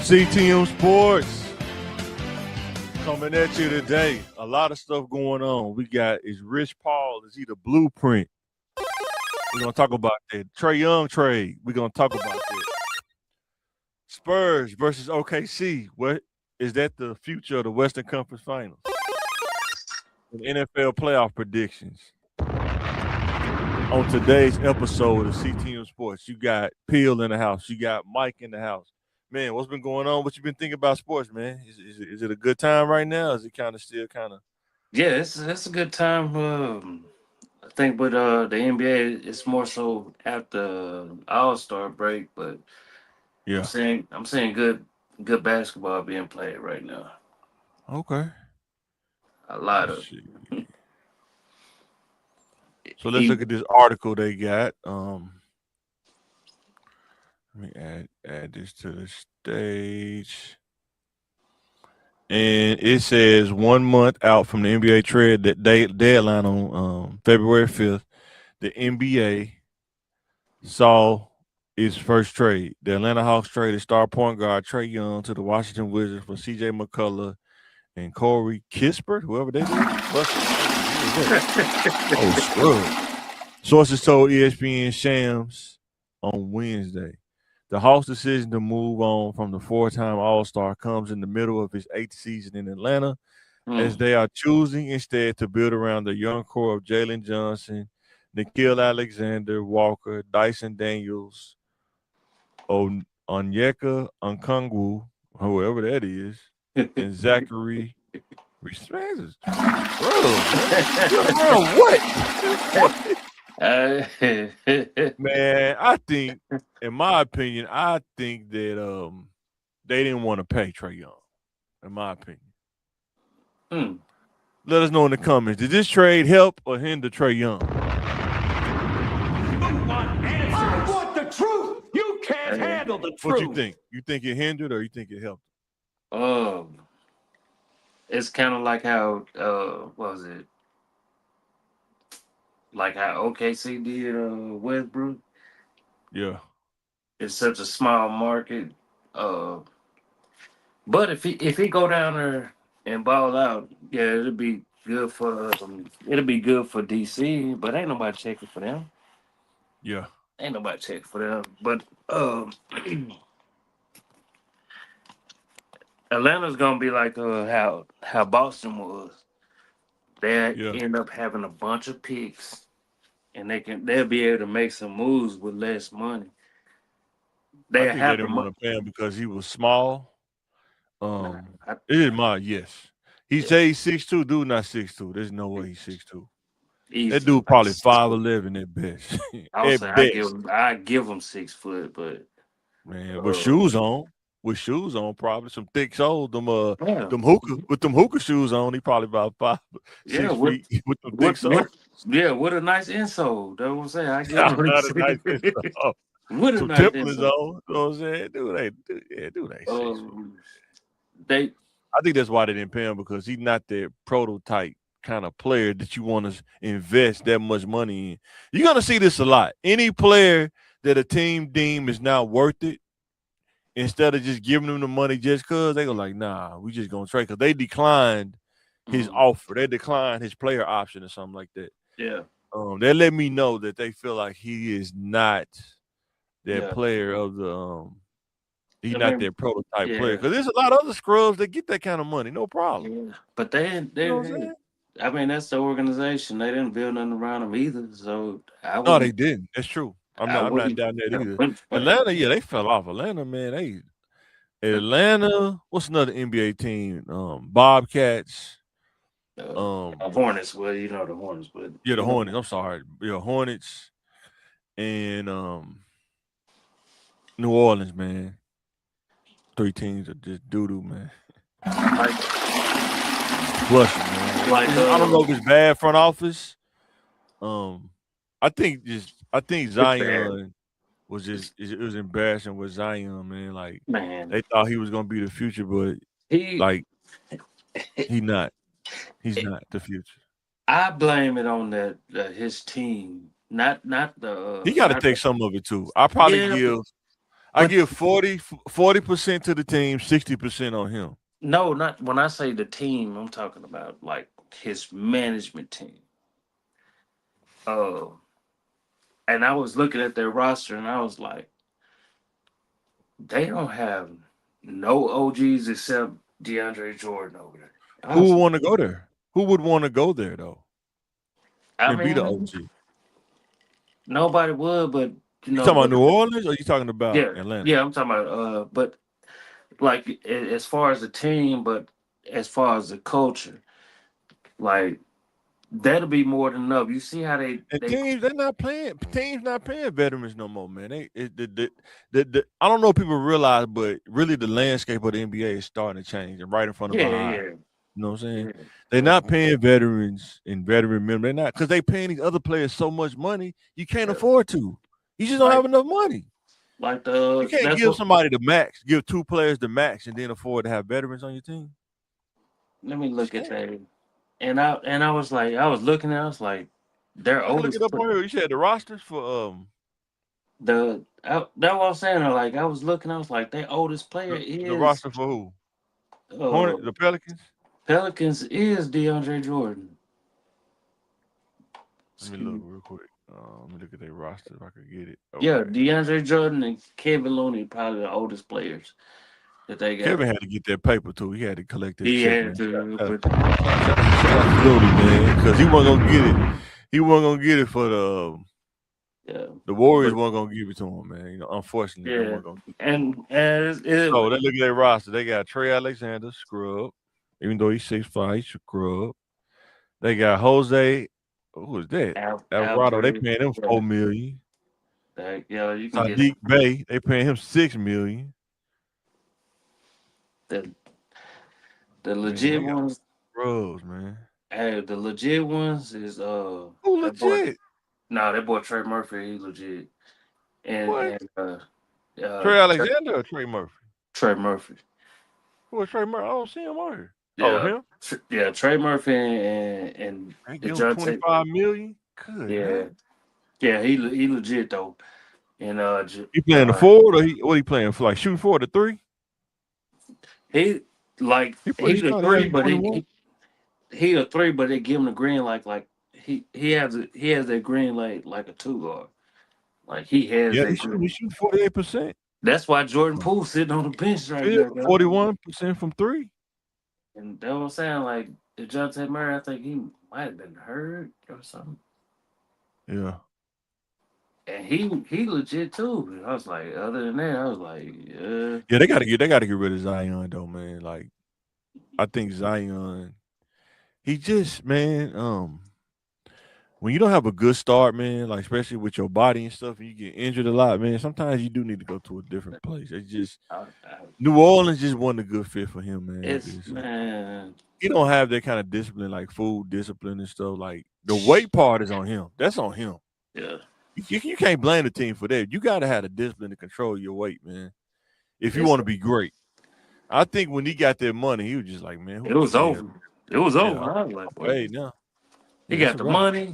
CTM Sports coming at you today. A lot of stuff going on. We got is Rich Paul. Is he the blueprint? We're gonna talk about that. Trae Young trade. We're gonna talk about that. Spurs versus OKC. What is that? The future of the Western Conference Finals. And NFL playoff predictions. On today's episode of CTM Sports, you got Peel in the house. You got Mike in the house. Man, what's been going on? What you been thinking about sports, man? Is it a good time right now? Is it kind of still kind of? Yeah, it's a good time. I think with the NBA, it's more so after All-Star break, but Yeah. I'm seeing good basketball being played right now. Okay. A lot Let's of see. So let's e- look at this article they got. Let me add this to the stage. And it says 1 month out from the NBA trade that deadline on February 5th, the NBA saw its first trade. The Atlanta Hawks traded star point guard Trae Young to the Washington Wizards for CJ McCullough and Corey Kispert, whoever they do. Oh, scrub. Sources told ESPN Shams on Wednesday. The Hawks' decision to move on from the four-time All-Star comes in the middle of his eighth season in Atlanta, as they are choosing instead to build around the young core of Jalen Johnson, Nikhil Alexander Walker, Dyson Daniels, Onyeka Okongwu, whoever that is, and Zachary Respect. Bro, what? Man, I think, in my opinion, I think that they didn't want to pay Trae Young. In my opinion. Let us know in the comments. Did this trade help or hinder Trae Young? I want the truth. You can't handle the truth. What you think? You think it hindered or you think it helped? It's kind of like how what was it? Like how OKC did Westbrook. Yeah. It's such a small market. But if he go down there and ball out, yeah, it'll be good for DC. But ain't nobody checking for them. Yeah. Ain't nobody checking for them. But Atlanta's gonna be like how Boston was. They end up having a bunch of picks, and they'll be able to make some moves with less money. I think they didn't want to pay him because he was small. It is yes. He say he's 6'2", dude not 6'2". There's no way he's 6'2". That dude probably 5'11" at best. I would say I give him 6 foot, but man, with shoes on. With shoes on, probably some thick soles. Them hookah shoes on. He probably about 6 feet with them thick soles. With a nice insole. That's what I'm saying. I give him a nice insole. With some a nice Timberlands insole. on. You know what I'm saying? Dude ain't 6 feet. I think that's why they didn't pay him, because he's not that prototype kind of player that you want to invest that much money in. You're gonna see this a lot. Any player that a team deem is not worth it, instead of just giving them the money just because, they go like, nah, we just gonna trade, because they declined his offer. They declined his player option or something like that. Yeah. They let me know that they feel like he is not that player of the he's not that prototype player. Because there's a lot of other scrubs that get that kind of money, no problem. Yeah. But they I mean, that's the organization. They didn't build nothing around them either. So no, they didn't. That's true. I'm not down there either. Atlanta, they fell off. Atlanta, man, Atlanta, what's another NBA team? Bobcats. Hornets. Well, you know the Hornets, but yeah, the Hornets. I'm sorry. Yeah, Hornets and New Orleans, man. 3 teams are just doo-doo, man. Flushing, man. I don't know if it's bad front office. I think Zion was it was embarrassing with Zion, man. Like, they thought he was gonna be the future, but he's not. He's not the future. I blame it on that his team, not the. He got to take some of it too. I probably give I give 40% to the team, 60% on him. No, not when I say the team, I'm talking about like his management team. And I was looking at their roster and I was like, they don't have no OGs except DeAndre Jordan over there. Who would want to go there? Who would want to go there though? I And be the mean, OG. nobody would, but You talking about New Orleans or you talking about yeah, Atlanta? yeah, I'm talking about but like as far as the team, but as far as the culture, like that'll be more than enough. You see how they teams not playing veterans no more, man. I don't know if people realize, but really the landscape of the NBA is starting to change and right in front of our eyes. yeah. You know what I'm saying? Yeah. They're not paying veterans and veteran minimum. They're not because they paying these other players so much money, you can't afford to. You just don't have enough money. Like you can't give somebody the max, give two players the max, and then afford to have veterans on your team. Let me look at that. And I was like, I was looking at, I was like, they're oldest. Look it up on here. You said the rosters for that what I'm saying. Like I was looking, I was like, their oldest player is the roster for who? The Pelicans. Pelicans is DeAndre Jordan. Let me look real quick. Let me look at their roster if I could get it. Okay. Yeah, DeAndre Jordan and Kevin Looney probably the oldest players that they got. Kevin had to get that paper too. He had to collect that check. He had to, man, because he wasn't gonna get it. He wasn't gonna get it for the Warriors weren't gonna give it to him, man. You know, unfortunately, they weren't gonna get it. So they look at their roster. They got Trae Alexander, scrub. Even though he's 6'5", he's scrub. They got Jose. Who is that? Alvarado. They paying him $4 million. You can Sadiq Bey. They paying him $6 million. The legit ones, scrubs, man. Hey, the legit ones is who legit? That boy Trey Murphy, he legit. And Trae Alexander or Trey Murphy? Trey Murphy. Who is Trey Murphy? I don't see him on here. Yeah, him? Yeah, Trey Murphy and they give him $25 million. Good. Yeah, man. Yeah, he legit though. And he playing the forward or what he playing for? Like shooting forward the three? He's a three, but he a three, but they give him the green like he has that green light like a 2 guard. Like he has he shoot 48%. That's why Jordan Poole sitting on the bench right now. 41% from three. And that's what I'm saying. Like DeJounte Murray, I think he might have been hurt or something. Yeah. And he legit too. I was like, other than that, I was like, yeah. Yeah, they gotta get rid of Zion though, man. Like, I think Zion, he just, man, when you don't have a good start, man, like especially with your body and stuff, and you get injured a lot, man, sometimes you do need to go to a different place. It's just New Orleans just wasn't a good fit for him, man. Man. He don't have that kind of discipline, like food discipline and stuff. Like the weight part is on him. That's on him. Yeah. You can't blame the team for that. You gotta have the discipline to control your weight, man. If you want to be great. I think when he got that money, he was just like, man, it was over. It was over. I was like, hey, now. He got the money.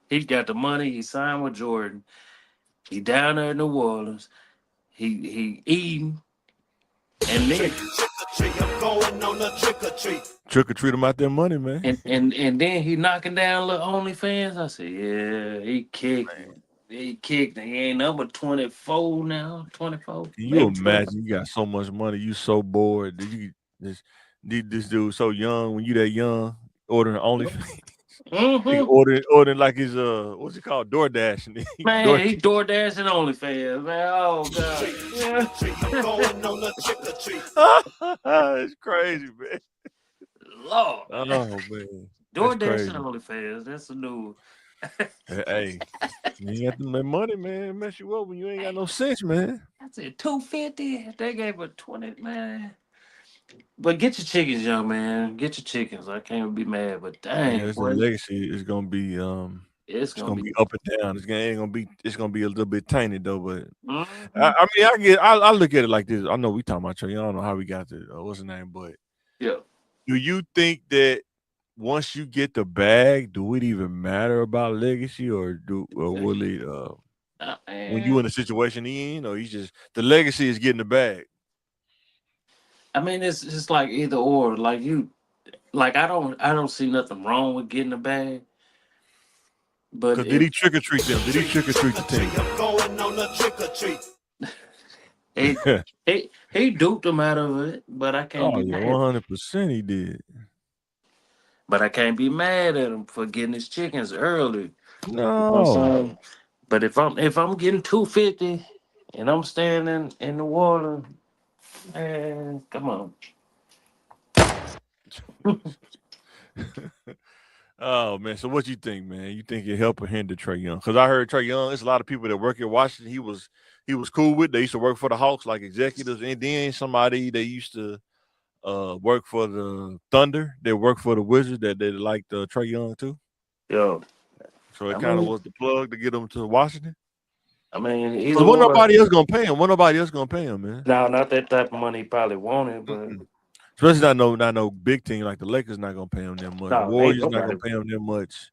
He got the money. He signed with Jordan. He down there in New Orleans. He eating. And then trick or treat him out their money, man. And then he knocking down little OnlyFans. I said, yeah, he kicked. Man. He kicked. He ain't number 24 now. 24. Can you imagine? You got so much money. You so bored. This dude so young. When you that young, ordering OnlyFans. Ordering like his what's it called? DoorDash. Man, he DoorDashing OnlyFans, man. Oh god. It's crazy, man. Lord. Oh man. DoorDashing OnlyFans. That's a new. Hey, you ain't got that money, man. Mess you up when you ain't got no sense, man. I said $250. They gave her 20, man. But get your chickens, young man. Get your chickens. I can't be mad, but dang, the legacy is gonna be it's gonna be up and down. It's gonna be a little bit tainted though. But I look at it like this. I know we talking about Trae. I don't know how we got to what's his name, but yeah. Do you think that once you get the bag, do it even matter about legacy, or will it when you in a situation he in, or he's just the legacy is getting the bag? I mean, it's just like either or. Like I don't see nothing wrong with getting a bag. But Because did he trick or treat them? Did he trick or treat the team? Going on a trick or treat. he duped them out of it, but I can't Oh be yeah, mad. 100% he did. But I can't be mad at him for getting his chickens early. No. But if I'm getting 250 and I'm standing in the water, man, come on. Oh man, so what you think, man? You think it help or hinder Trae Young? Because I heard Trae Young. There's a lot of people that work at Washington. He was cool with. They used to work for the Hawks like executives, and then somebody they used to work for the Thunder. They work for the Wizards. That they liked Trae Young too. Yo, So it kind of was the plug to get him to Washington. I mean, Because when nobody else gonna pay him, man. No, not that type of money he probably wanted, but especially not no big team like the Lakers not gonna pay him that much. no, Warriors not gonna pay him that much.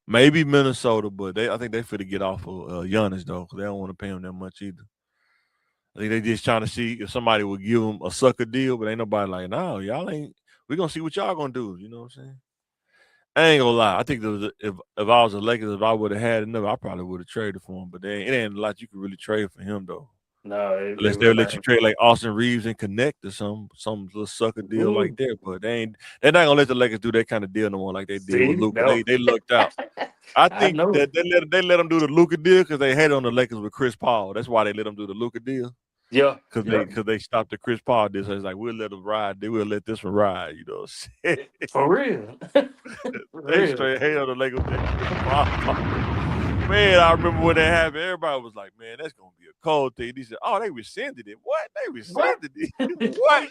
Maybe Minnesota, but I think they finna get off of Giannis though, because they don't want to pay him that much either. I think they just trying to see if somebody would give him a sucker deal, but ain't nobody like, no, y'all ain't. We gonna see what y'all gonna do. You know what I'm saying? I ain't gonna lie. I think if I was a Lakers, if I would have had enough, I probably would have traded for him. But it ain't a lot you could really trade for him though. No, unless they'll let you trade like Austin Reeves and Connect or some little sucker deal like that. But they're not gonna let the Lakers do that kind of deal no more like they did with Luka. No. They lucked out. I think that they let them do the Luka deal because they had on the Lakers with Chris Paul. That's why they let them do the Luka deal. Yeah, because they stopped the Chris Paul deal. So it's like we'll let them ride. They will let this one ride. You know, for real. They straight hate on the Lakers. Man, I remember when that happened. Everybody was like, "Man, that's gonna be a cold thing." He said, "Oh, they rescinded it. What? They rescinded it? What?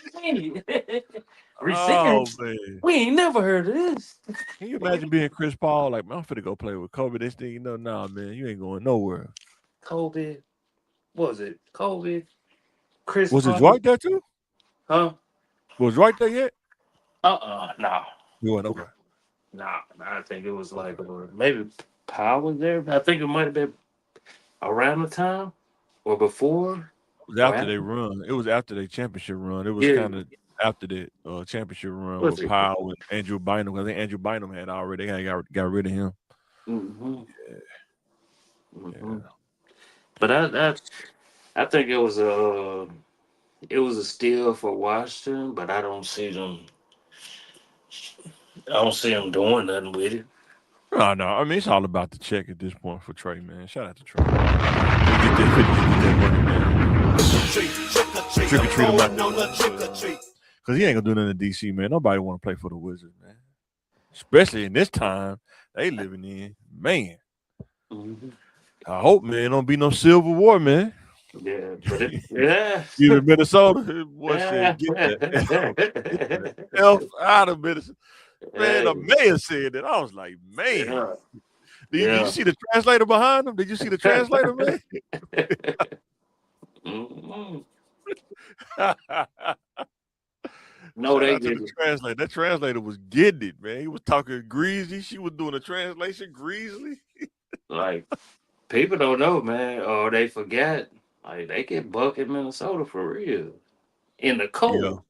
Oh man, we ain't never heard of this." Can you imagine being Chris Paul? Like, man, I'm finna go play with Kobe. This thing, nah, man, you ain't going nowhere. Kobe, what was it? Kobe, Chris. Was it Dwight there too? Huh? Was Dwight there yet? No. You weren't okay. Nah, I think it was like maybe Powell was there. I think it might have been around the time or before. It was after they run. It was after their championship run. It was kind of after that championship run with Powell and Andrew Bynum. I think Andrew Bynum had already got rid of him. Mm-hmm. Yeah. But I think it was a steal for Washington, but I don't see them doing nothing with it. No. I mean, it's all about the check at this point for Trae, man. Shout out to Trae. Get that money, man. Trick or treat him out. Because he ain't gonna do nothing in DC, man. Nobody want to play for the Wizards, man. Especially in this time they living in, man. Mm-hmm. I hope, man, don't be no Civil War, man. Yeah, but yeah. Even Minnesota, boy said, get that F out of Minnesota. Man, the mayor said that. I was like, man. Did you see the translator behind him? Did you see the translator, man? No, they didn't. That translator was getting it, man. He was talking greasy. She was doing a translation greasily. Like, people don't know, man, or they forget. Like, they get bucked in Minnesota for real. In the cold.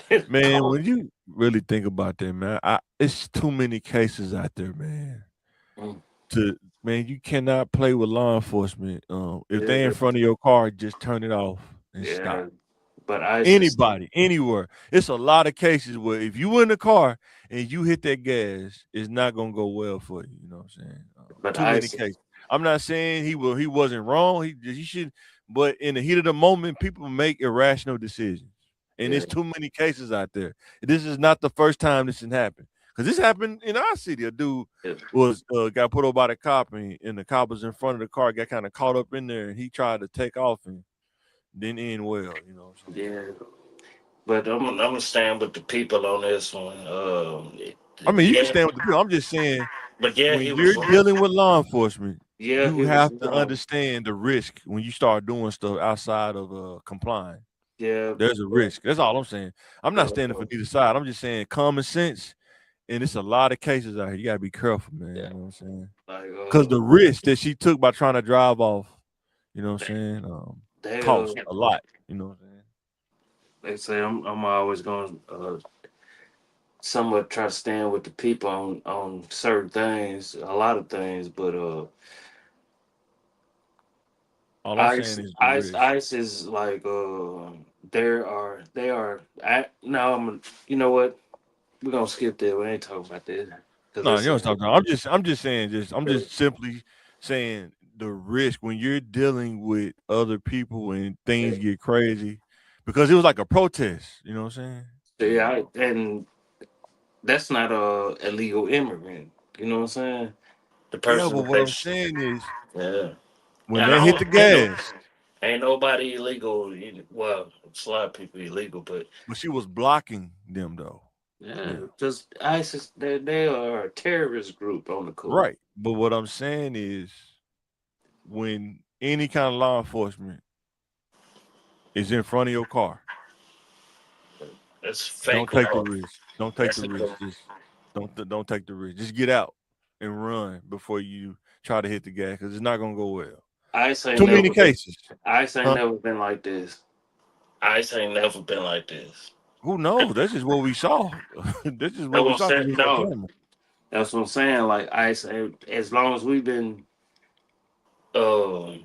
Yeah. Man, when you really think about that, man, it's too many cases out there, man. Man, you cannot play with law enforcement. If they're in front of your car, just turn it off and stop. But anybody, anywhere. It's a lot of cases where if you in the car and you hit that gas, it's not gonna go well for you. You know what I'm saying? But too many cases. I'm not saying he wasn't wrong. He should, but in the heat of the moment, people make irrational decisions. And there's too many cases out there. This is not the first time this has happened. Because this happened in our city. A dude got put over by the cop, and the cop was in front of the car, got kind of caught up in there, and he tried to take off and didn't end well, you know. Yeah. But I'm gonna stand with the people on this one. I mean, you can stand with the people. I'm just saying, but when you're dealing with law enforcement, you have to understand the risk when you start doing stuff outside of complying. Yeah, there's a risk. That's all I'm saying. I'm not standing for either side. I'm just saying common sense and it's a lot of cases out here. You gotta be careful, man. Yeah. You know what I'm saying? Like Because the risk that she took by trying to drive off, you know what I'm saying, they cost a lot. You know what I'm saying? they say I'm always going somewhat try to stand with the people on certain things, a lot of things, but All I'm saying is the risk. ice is like they are no I'm you know what, we're gonna skip that, we ain't talking about that because No, you it's don't stop. I'm just saying. I'm just simply saying the risk when you're dealing with other people and things get crazy, because it was like a protest. You know what I'm saying? yeah, and that's not a illegal immigrant, you know what I'm saying, the Yeah, person but that what they I'm saying is yeah. when And they I hit the don't ain't no gas, ain't nobody illegal. Well, it's a lot of people illegal, but but she was blocking them though. yeah, Yeah, just ISIS. They are a terrorist group on the coast. right. But what I'm saying is when any kind of law enforcement is in front of your car, That's don't fake take the law. risk. Don't take That's the a risk. Just don't take the risk. Just get out and run before you try to hit the gas because it's not gonna go well. ICE ain't Too many never been. cases, ICE ain't huh? never been like this. ICE ain't never been like this. Who knows? That's just what we saw. This is That's what what we I'm saw because saying. we had No, camera. that's what I'm saying. Like ICE, as long as we've been, um,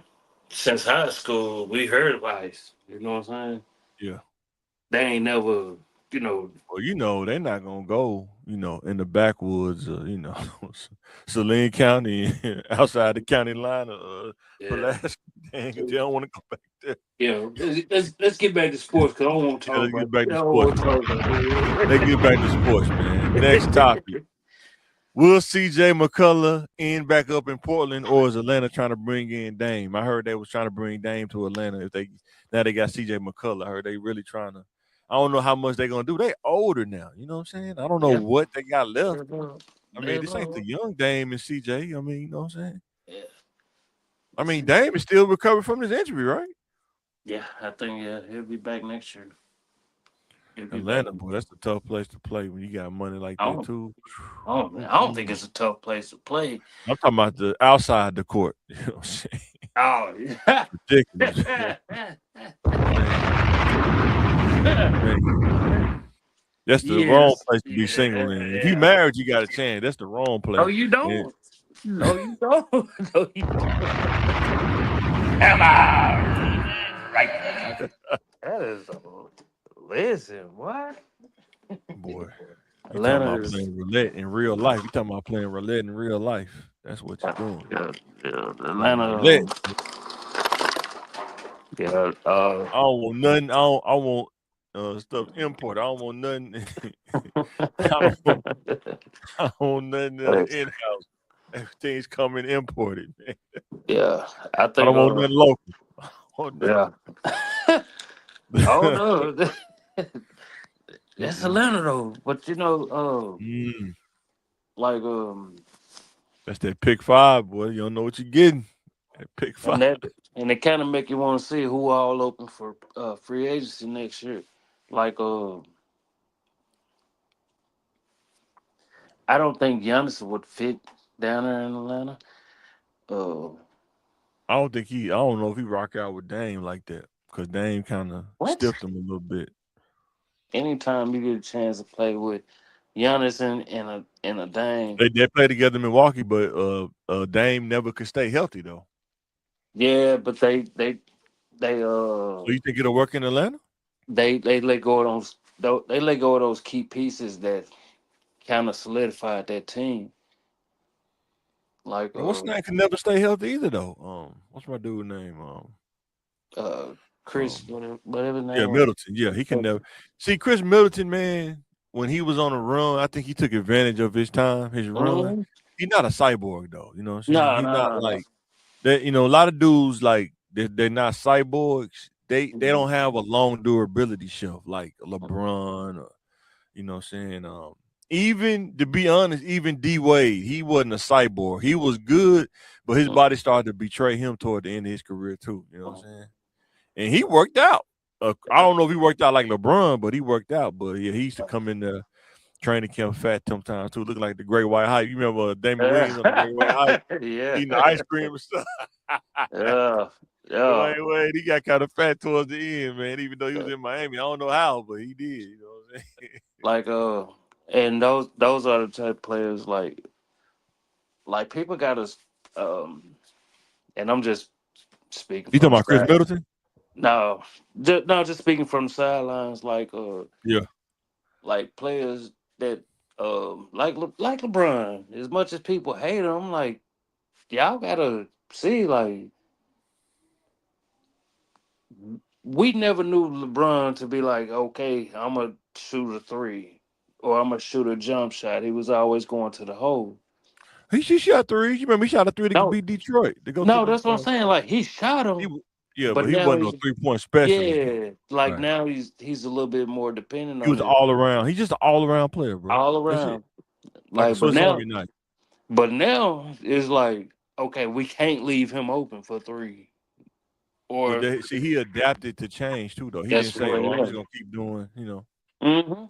since high school, we heard of ICE. You know what I'm saying? Yeah. They ain't never, you know. Well, they're not gonna go, in the backwoods, Saline County, outside the county line of Yeah. Pulaski. Dang, they don't want to go back there. Yeah, let's get back to sports because I don't want to Yeah, talk let's about. get back I to don't sports, want to man. talk about Let's get back to sports, man. Next topic. that. Will CJ McCullough end back up in Portland, or is Atlanta trying to bring in Dame? I heard they was trying to bring Dame to Atlanta. If they now they got CJ McCullough, I heard they really trying to. I don't know how much they're gonna do. They older now, you know what I'm saying? I don't know Yeah, what they got left. I mean, they're this ain't wrong. the young Dame and CJ. I mean, you know what I'm saying? Yeah, I mean, see, Dame is still recovering from his injury, right? yeah, I think he'll be back next year. He'll be back. Atlanta, boy, that's a tough place to play when you got money like I that don't, too. I don't think it's a tough place to play. I'm talking about the outside the court. You know what I'm saying? Oh, yeah. Ridiculous. Man. That's the wrong Yes, place to be yeah, single in. If you yeah. married, you got a chance. That's the wrong No, place. you And don't. No, you don't. No, you don't. Am I right? That is listen. What? boy, you talking Atlanta about is. playing roulette in real life. You talking about playing roulette in real life. That's what you're doing. Yeah, yeah, Playing Atlanta. roulette. Yeah, I don't want nothing. I want stuff imported. I don't want nothing. I don't want, I don't want nothing in house. Everything's coming imported, man. yeah, I I think. don't want nothing local. I want Yeah. Oh nothing. no, that's Mm-mm. Atlanta though. But Mm. like That's that pick five, boy. You don't know what you're getting. That pick and five. that and it kind of make you want to see who all open for free agency next year. Like I don't think Giannis would fit down there in Atlanta. Uh, I don't know if he rock out with Dame like that because Dame kind of what? stiffed him a little bit. Anytime you get a chance to play with Giannis and a Dame, They play together in Milwaukee, but Dame never could stay healthy though. yeah, but they So you think it'll work in Atlanta? they let go of they let go of those key pieces that kind of solidified that team. Like And what's his name can never stay healthy either though. What's my dude name? uh Chris, Um, whatever his yeah, name was. Middleton. Yeah, he can never see Chris Middleton, man. When he was on a run, I think he took advantage of his time, his run. Mm-hmm. He's not a cyborg though. You know what I'm saying? No, He's no, not no, no. like that. A lot of dudes like they're not cyborgs. They Mhm. don't have a long durability shelf like LeBron or you know what I'm saying. Even to be honest, even D Wade, he wasn't a cyborg. He was good, but his body started to betray him toward the end of his career too. You know what I'm saying? And he worked out. I don't know if he worked out like LeBron, but he worked out. But yeah, he used to come in there training camp fat sometimes too, looking like the Great White Hype. You remember Damon Williams on the Great White Hype? Yeah. Eating the ice cream and stuff. Yeah. Dwayne Wade, he got kind of fat towards the end, man. Even though he was in Miami, I don't know how, but he did. You know what I'm saying? Like and those are the type of players like people got us. And I'm just speaking You from talking the about Chris side. Middleton? No, just speaking from the sidelines, Yeah. like players that like LeBron. As much as people hate him, like y'all gotta see, like we never knew LeBron to be like, okay, I'm gonna shoot a three or I'm gonna shoot a jump shot. He was always going to the hole. He shot three. You remember he shot a three to No, beat Detroit to go to no, the. that's what I'm saying. Like he shot He, him, yeah, but but he now wasn't no he's 3-point specialist though. yeah, like Right. now he's a little bit more dependent He on was it all around. He's just an all around player, bro. all That's it. around. Like a Like, Swiss Army knife. but now it's like, okay, we can't leave him open for three. But Or he adapted to change too, though. He didn't that's say, what "Oh, it I'm just is. gonna keep doing," you know. Mm-hmm.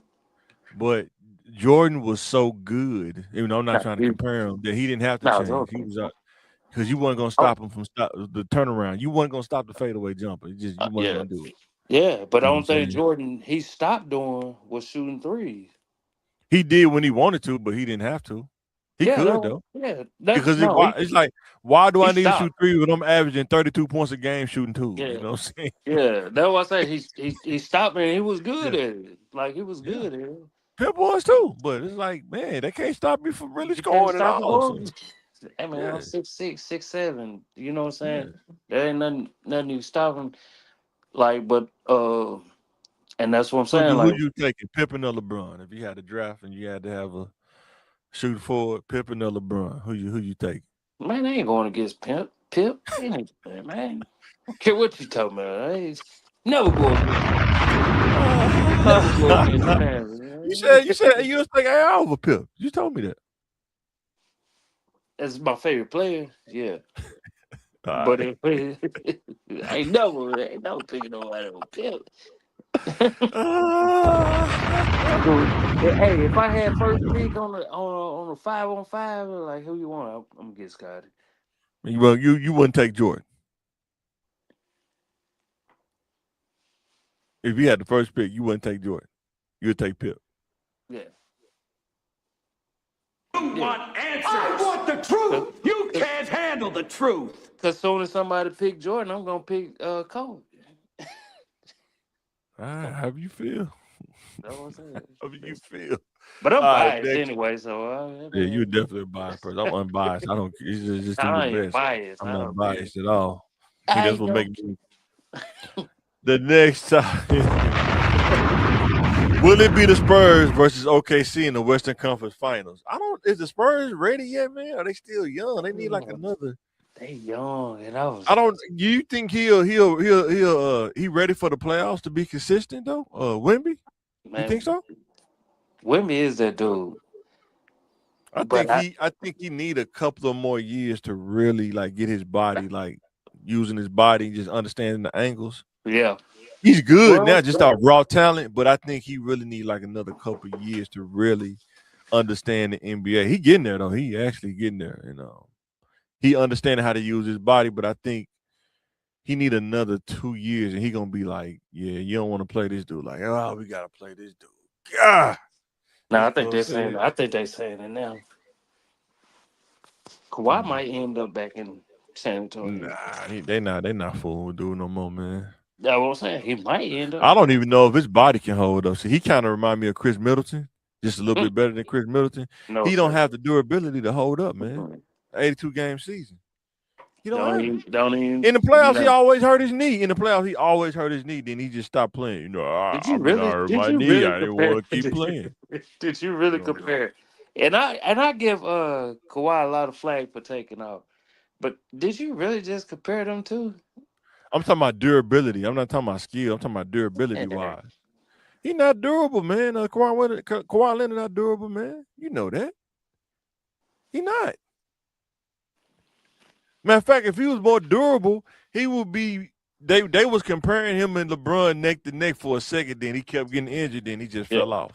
But Jordan was so good, even though I'm not No, trying to compare him, that he didn't have to no, it's change. He okay. was out because you weren't gonna Oh, stop him from the turnaround. You weren't gonna stop the fadeaway jumper. You weren't yeah, gonna do it. yeah. But You the know what only I'm thing saying? Jordan he stopped doing was shooting threes. He did when he wanted to, but he didn't have to. He Yeah, could though. that's Because no. it's like, why do He I need to shoot stopped. three when I'm averaging 32 points a game shooting two? You Yeah, know what I'm saying? yeah. That's what I said. He stopped and he was good Yeah, at it. Like he was yeah. good at it. Pimp was too, but it's like, man, they can't stop me from really You can't scoring at stop the all. ball. So Hey man, I'm yeah, 6'6", 6'7". You know what I'm yeah. saying? There ain't nothing you can stop him. Like, but and that's what I'm saying. Who Like, you taking, Pippen or LeBron? If you had to draft and you had to have a shoot forward, Pippen or LeBron, who you take? man, they ain't going against Pip. He ain't man. I don't care what you talking about. I ain't never go against never go against man. you said you was taking Al over Pip. You told me that. That's my favorite player. Yeah, All but right. if I ain't never picking nobody over Pip. So, hey, if I had first pick on a 5-on-5, like who you want? I'm gonna get Scotty. You wouldn't take Jordan if you had the first pick. You wouldn't take Jordan. You would take Pip. Yeah. You want answers. I want the truth. You can't handle the truth. Cause soon as somebody pick Jordan, I'm gonna pick Kobe. All right, how you feel? That's what I'm saying. How you feel? But I'm All right, biased next. anyway, so Yeah, you're definitely a biased person. I'm unbiased. I don't. Just do the I ain't best. biased. I'm I not don't care. biased at all. I That's what don't makes me. The next time. Will it be the Spurs versus OKC in the Western Conference Finals? Is the Spurs ready yet, man? Are they still young? They need like another. They young, and I was. You think he ready for the playoffs to be consistent though? Wemby, you think Man, so? Wimby is that dude. I But think he need a couple of more years to really like get his body like using his body, just understanding the angles. yeah. He's good now, Well, just our raw talent, but I think he really need like another couple of years to really understand the NBA. He getting there though. He actually getting there, he understanding how to use his body, but I think he need another 2 years, and he gonna be like, yeah, you don't want to play this dude. Like, oh, we gotta play this dude. God. no, You I know think what I'm they're saying? saying. I think they're saying it now. Kawhi might end up back in San Antonio. Nah, they not fooling with dude no more, man. That's what I'm saying. He might end up. I don't even know if his body can hold up. See, he kind of remind me of Chris Middleton, just a little bit better than Chris Middleton. No, He don't sir. have the durability to hold up, man. 82 game season. He don't have it. Don't even. In the playoffs, he No. always hurt his knee. In the playoffs, he always hurt his knee. Then he just stopped playing. Did you I really? hurt Did my you knee. really I didn't compare? want to keep playing. Did you really compare? And I give Kawhi a lot of flag for taking off. But did you really just compare them two? I'm talking about durability. I'm not talking about skill. I'm talking about durability wise. He not durable, man. Kawhi Leonard not durable, man. You know that. He not. Matter of fact, if he was more durable, he would be. They was comparing him and LeBron neck to neck for a second. Then he kept getting injured. Then he just fell off.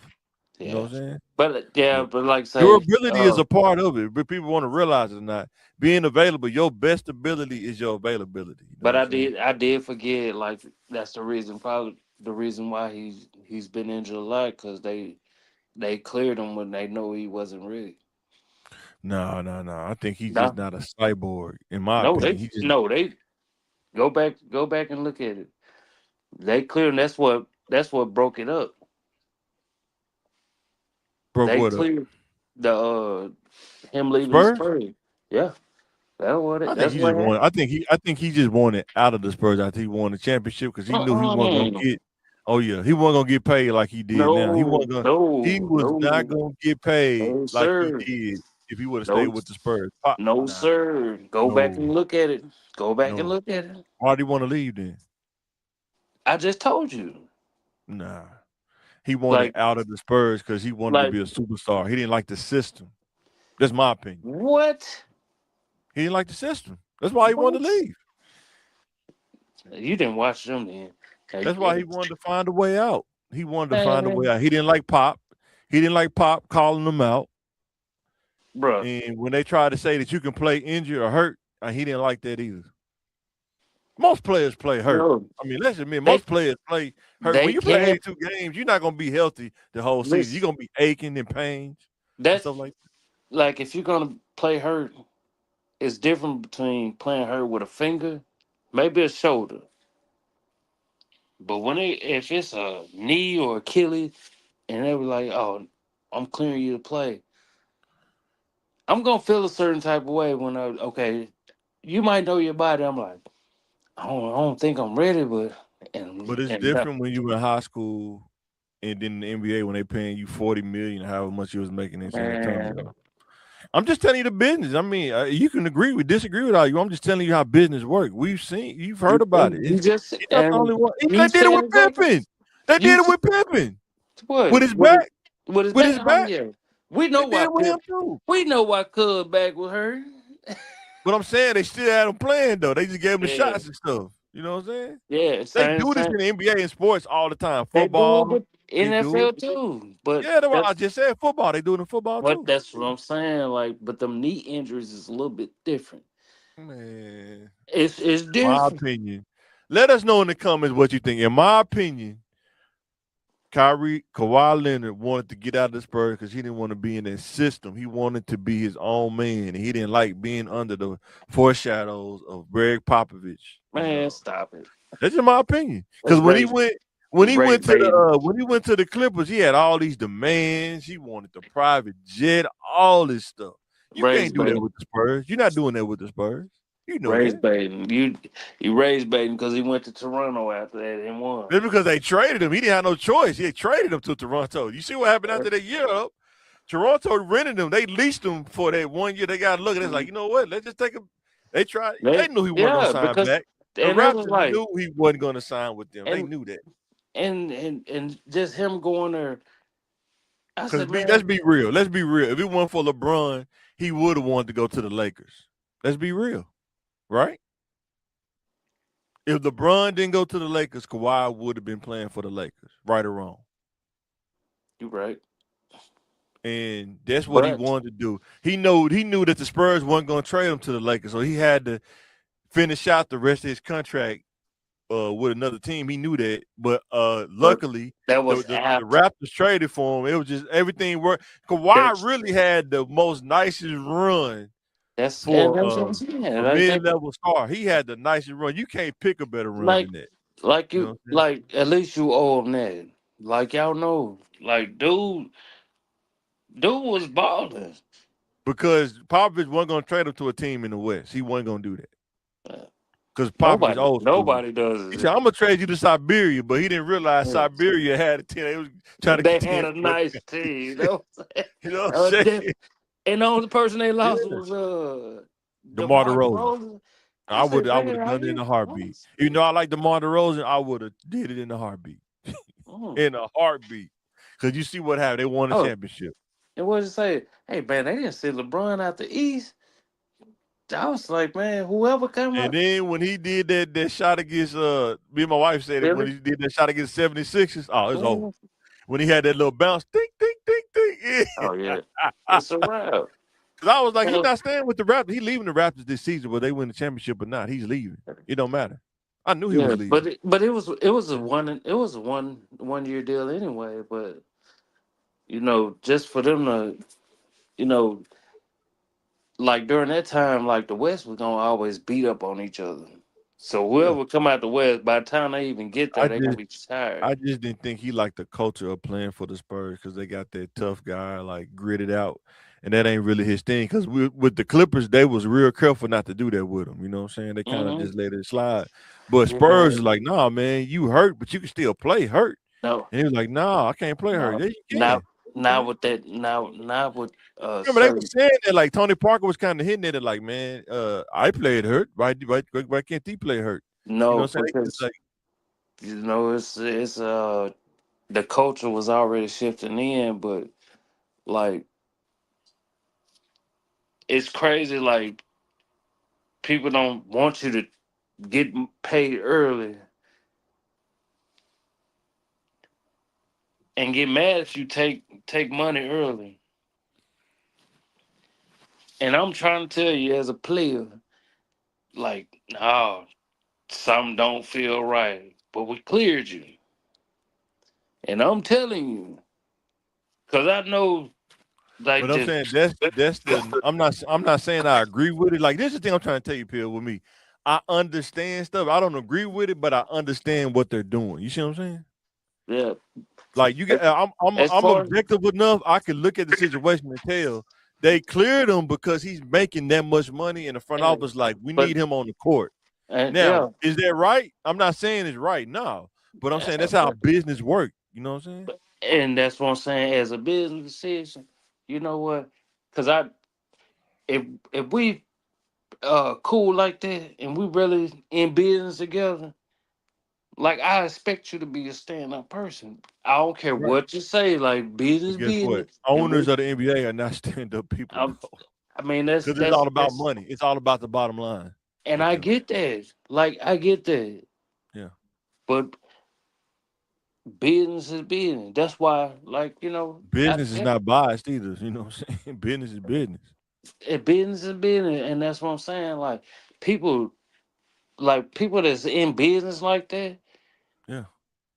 You know what I'm saying? But like say, durability is a part of it, but people want to realize it or not. Being available, your best ability is your availability. You know but what I'm saying? I did forget. Like that's the reason, probably the reason why he's been injured a lot because they cleared him when they know he wasn't ready. No. I think he's just No, not a cyborg, in my no, opinion. He just they go back and look at it. They cleared him. That's what broke it up. broke They what up. cleared the him leaving the Spurs? Spurs. Yeah, that's what I it. think That's he just what wanted. happened. I think he just wanted out of the Spurs after he won the championship because he knew he wasn't gonna Uh-uh. get. Oh yeah, he wasn't gonna get paid like he did now. He No, wasn't gonna. He no, was not no, gonna get paid no, like he sir. did if he would have stayed No, with the Spurs. Pop, no, nah, sir. Go back no, and look at it. Go back and no. look at it. Why did he want to leave then? I just told you. Nah, he wanted Like, out of the Spurs because he wanted to like be a superstar. He didn't like the system. That's my opinion. what? He didn't like the system. That's why he wanted to What? leave. You didn't watch them then. That's why he wanted to find a way out. He wanted to find a way Man, out. He didn't like Pop. He didn't like Pop calling him out. bruh. And when they tried to say that you can play injured or hurt, he didn't like that either. Most players play hurt. No, I mean, let's admit, they most players play hurt. When they you play can't 82 games, you're not going to be healthy the whole season. You're listen. going to be aching and pains and That's stuff like that. like if you're gonna play hurt, it's different between playing hurt with a finger, maybe a shoulder. But if it's a knee or Achilles, and they were like, "Oh, I'm clearing you to play," I'm gonna feel a certain type of way when okay, you might know your body. I'm like, I don't think I'm ready, but But it's different when you were in high school and then in the NBA when they paying you $40 million, however much you was making in San man, Antonio. I'm just telling you the business. I mean, you can disagree with all you. I'm just telling you how business work. You've heard about it. you just He's not the and only one. you They did it said with exactly. Pippen. They You did it with Pippen. what? With his back. What is With back? his Oh back. yeah, we They know did why it with him Pip. too. We know why Cub back with her. But I'm saying they still had him playing though. They just gave him the Yeah, shots and stuff. You know what I'm saying? yeah, They same, do this same. in the NBA and sports all the time. They do it Football, with they do it. NFL too, but Yeah, that's what I just said. Football, they do it in football too. that's what I'm saying. Like, but them knee injuries is a little bit different. Man, It's my different. opinion. Let us know in the comments what you think. In my opinion, Kawhi Leonard wanted to get out of the Spurs because he didn't want to be in that system. He wanted to be his own man, and he didn't like being under the foreshadows of Greg Popovich. Man, stop it. That's in my opinion. That's Because race. when It's he race went to baiting. the Clippers, he had all these demands. He wanted the private jet, all this stuff. You Race can't do that baiting. with the Spurs. You're not doing that with the Spurs. You know Race that. baiting. You race baiting because he went to Toronto after that and won. It's because they traded him. He didn't have no choice. He traded him to Toronto. You see what happened after that year up? Toronto rented him. They leased him for that 1 year. They got to look at it. It's like, you know what? Let's just take him. They tried. They knew he wasn't going to Yeah, sign because back. The and it was Raptors like knew he wasn't going to sign with them. They and knew that. and just him going there. I Because said, let's man, be real. Let's be real. If it weren't for LeBron, he would have wanted to go to the Lakers. Let's be real, right? If LeBron didn't go to the Lakers, Kawhi would have been playing for the Lakers, right or wrong. you right. And that's what he But wanted to do. He knew that the Spurs weren't going to trade him to the Lakers, so he had to finish out the rest of his contract with another team. He knew that, but luckily that the, was the, the after. Raptors traded for him. It was just everything worked. Kawhi really had the most nicest run That's for what I'm saying. a mid-level star. He had the nicest run. You can't pick a better run Like than that. like You know you what I'm saying? like at least you owe him that. Like y'all know, like dude was balling. Because Popovich wasn't going to trade him to a team in the West. He wasn't going to do that. Because Popovich Nobody old school. nobody does He it. said, "I'm gonna trade you to Siberia," but he didn't realize Yeah. Siberia had a team. They was trying to They contend had a for nice it. team. You know You know what what I'm I'm saying? saying? And the only person they Yeah. lost was DeMar DeMar DeRozan. DeRozan. I would said, have man, are done it in you? a heartbeat. Even though I like DeMar DeRozan, I would have did it in a heartbeat. In a heartbeat. Because you see what happened. They won a championship. And what did it say? Hey man, they didn't send LeBron out the East. I was like, man, whoever come And up, then when he did that shot against me and my wife said it when Philly. he did that shot against 76ers, oh, it's over. when he had that little bounce, ding, ding, ding, ding. Oh yeah, it's a wrap. Because I was like, he's not staying with the Raptors. He's leaving the Raptors this season, whether they win the championship or not. He's leaving. It don't matter. I knew he was leaving. But it was a one year deal anyway. But just for them to you know like during that time, like the West was gonna always beat up on each other. So Yeah. whoever come out the West, by the time they even get there, I they're gonna just be tired. I just didn't think he liked the culture of playing for the Spurs because they got that tough guy, like gritted out. And that ain't really his thing. Because with the Clippers, they was real careful not to do that with him. You know what I'm saying? They kind of Mm-hmm. just let it slide. But Yeah. Spurs is like, nah, man, you hurt, but you can still play hurt. No, And he was like, nah, I can't play hurt. no, Yeah, you now can. now with that now with Remember, they were certain saying that like Tony Parker was kind of hitting it like, man, I played hurt. Why can't he play hurt? You know no what I'm saying? It's because like, it's the culture was already shifting in, but like it's crazy. Like people don't want you to get paid early and get mad if you take money early. And I'm trying to tell you as a player, like, nah, something don't feel right, but we cleared you, and I'm telling you, cause I know, like, but I'm just saying that's the I'm not saying I agree with it. Like this is the thing I'm trying to tell you, Pill, with me. I understand stuff. I don't agree with it, but I understand what they're doing. You see what I'm saying? yeah. Like you get, As I'm far objective enough. I can look at the situation and tell they cleared him because he's making that much money, and the front and, office like we but need him on the court. and Now, yeah, is that right? I'm not saying it's right, no, but I'm saying that's how but, business work. You know what I'm saying? and that's what I'm saying. As a business decision, you know what? Cause if if we cool like that and we really in business together, like I expect you to be a stand up person. I don't care Right. what you say, like But business, guess what? business, and Owners we. of the NBA are not stand up people I'm, though, I mean, that's because it's all that's about that's, money. It's all about the bottom line and with I them. get that. Like I get that, Yeah. but business is business. That's why, like Business is not biased either. You know what I'm saying? Business is business. business is business, and that's what I'm saying. People, like people that's in business like that, Yeah.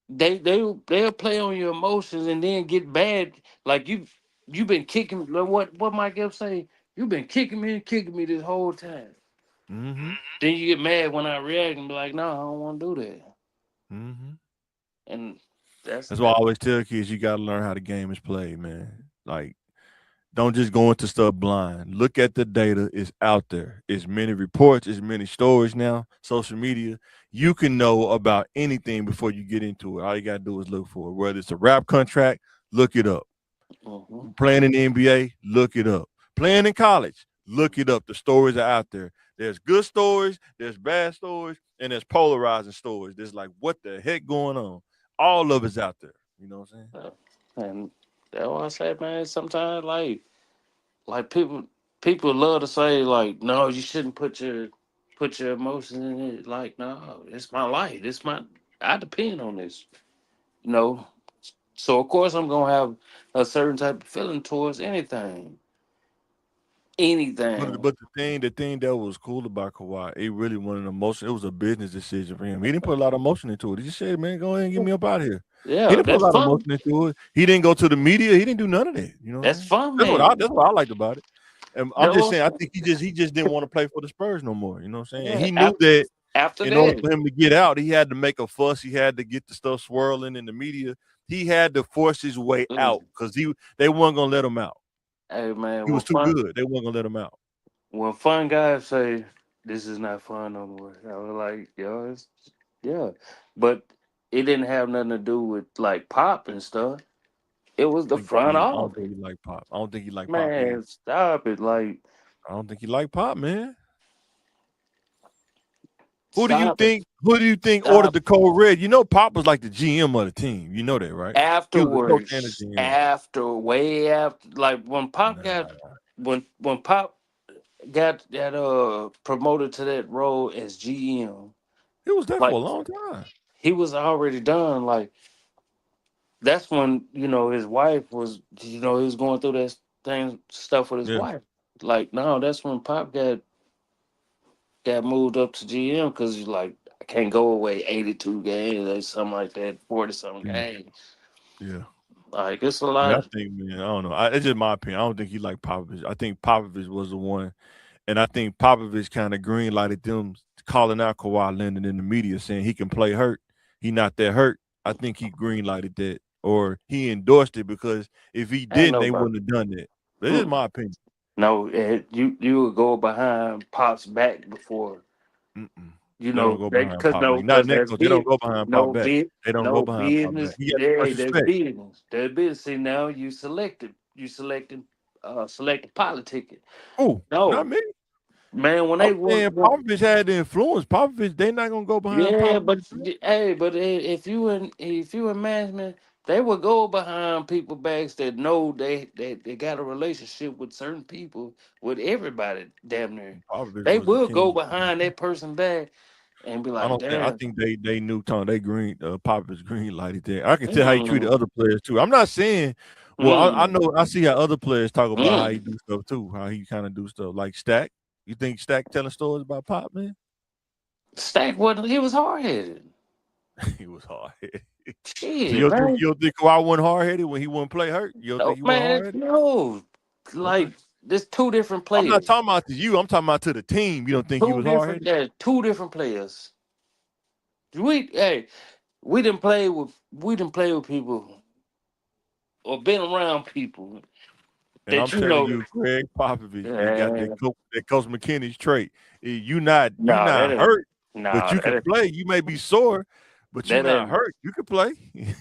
they'll play on your emotions and then get bad. Like you've been kicking. Like what Mike Epps say? You've been kicking me and kicking me this whole time. Mm-hmm. Then you get mad when I react and be like, no, I don't want to do that. Mm-hmm. And that's That's why I that. always tell kids you gotta learn how the game is played, man. Like, don't just go into stuff blind. Look at the data. It's out there. It's many reports, it's many stories now, social media. You can know about anything before you get into it. All you gotta do is look for it. Whether it's a rap contract, look it up. Mhm. Playing in the NBA, look it up. Playing in college, look it up. The stories are out there. There's good stories, there's bad stories, and there's polarizing stories. There's like, what the heck going on? All of it's out there. You know what I'm saying? Uh, And that's why I say, man, sometimes like people love to say like, no, you shouldn't put your emotions in it. Like, no, it's my life. I depend on this. You know. So of course I'm gonna have a certain type of feeling towards anything. But Anything. the thing that was cool about Kawhi, it really wasn't an emotion. It was a business decision for him. He didn't put a lot of emotion into it. He just said, "Man, go ahead and get me up out of here." He Yeah, didn't put a that's lot of fun. emotion into it. He didn't go to the media. He didn't do none of that. You know what I'm That's saying? fun, That's what I man. that's what I liked about it. And I'm That just was saying, I think he just didn't want to play for the Spurs no more. You know what I'm saying? And yeah. he knew that After in order that, for him to get out, he had to make a fuss. He had to get the stuff swirling in the media. He had to force his way out mm, because they weren't gonna let him out. hey man, He was too good. They weren't gonna let him out. when fun guys say this is not fun no more, I was like, yo, yeah, but it didn't have nothing to do with like pop and stuff. It was the front I don't think office. he liked Pop. I don't think he liked Pop either. Man, stop it! Like, I don't think he liked Pop, man. Who do you stop it! think? Who do you think ordered Stop. the code red? You know, Pop was like the GM of the team. You know that, right? He was the coach and the Afterwards, GM. way after, like Nah, when Pop got that promoted to that role as GM, he was there for like a long time. he was already done. Like that's when his wife was he was going through that stuff with his Yeah. wife. Like no, that's when Pop got moved up to GM because he's like I can't go away 82 games or something like that, 40 something Yeah. games. Yeah. Like it's a I mean, I lot. think, man, I don't know. It's just my opinion. I don't think he liked Popovich. I think Popovich was the one, and I think Popovich kind of green lighted them calling out Kawhi Leonard in the media saying he can play hurt. He not that hurt. I think he green lighted that, or he endorsed it because if he I ain't didn't, know they about wouldn't have done that. But this is it. my opinion. No, you would go behind Pop's back before Mm-mm. They don't go behind because Pop. Like, not in that that's coach. They don't big go behind Pop no back. big They don't go no behind Pop back. business. He got too Yeah, much there's respect. business. There's business. See now selected politicking. Oh, not No me. man, when I'm they saying want Popovich had the influence. Popovich, they not gonna go behind yeah, Popovich. but hey, but if you in management, they would go behind people backs that know they got a relationship with certain people, with everybody damn near. Popovich They was the will go king. behind that person back and be I like, don't think. I damn, think they knew Tom. They green. Popovich green lighted there. I can tell how he treated mm, other players too. I'm not saying. Well, I mm, know. I see how other players talk about how he mm. do stuff too. How he kind of do stuff like Stack. You think Stack telling stories about Pop, man? Stack wasn't he was hard headed. He was hard headed. So Shit, man. you don't think Kawhi wasn't hard headed when he wouldn't play hurt? You don't think No, he wasn't hard man, headed? no. Okay. Like there's two different I'm not players. talking about to you. I'm talking about to the team. You don't think he was hard headed? There's two different players. We didn't play with people or been around people And I'm that telling you, Greg Popovich, they got uh, that Coach McKinney's trait. You no, not that ain't hurt, but no, you can play. You may be sore, but you that not ain't hurt. You can play.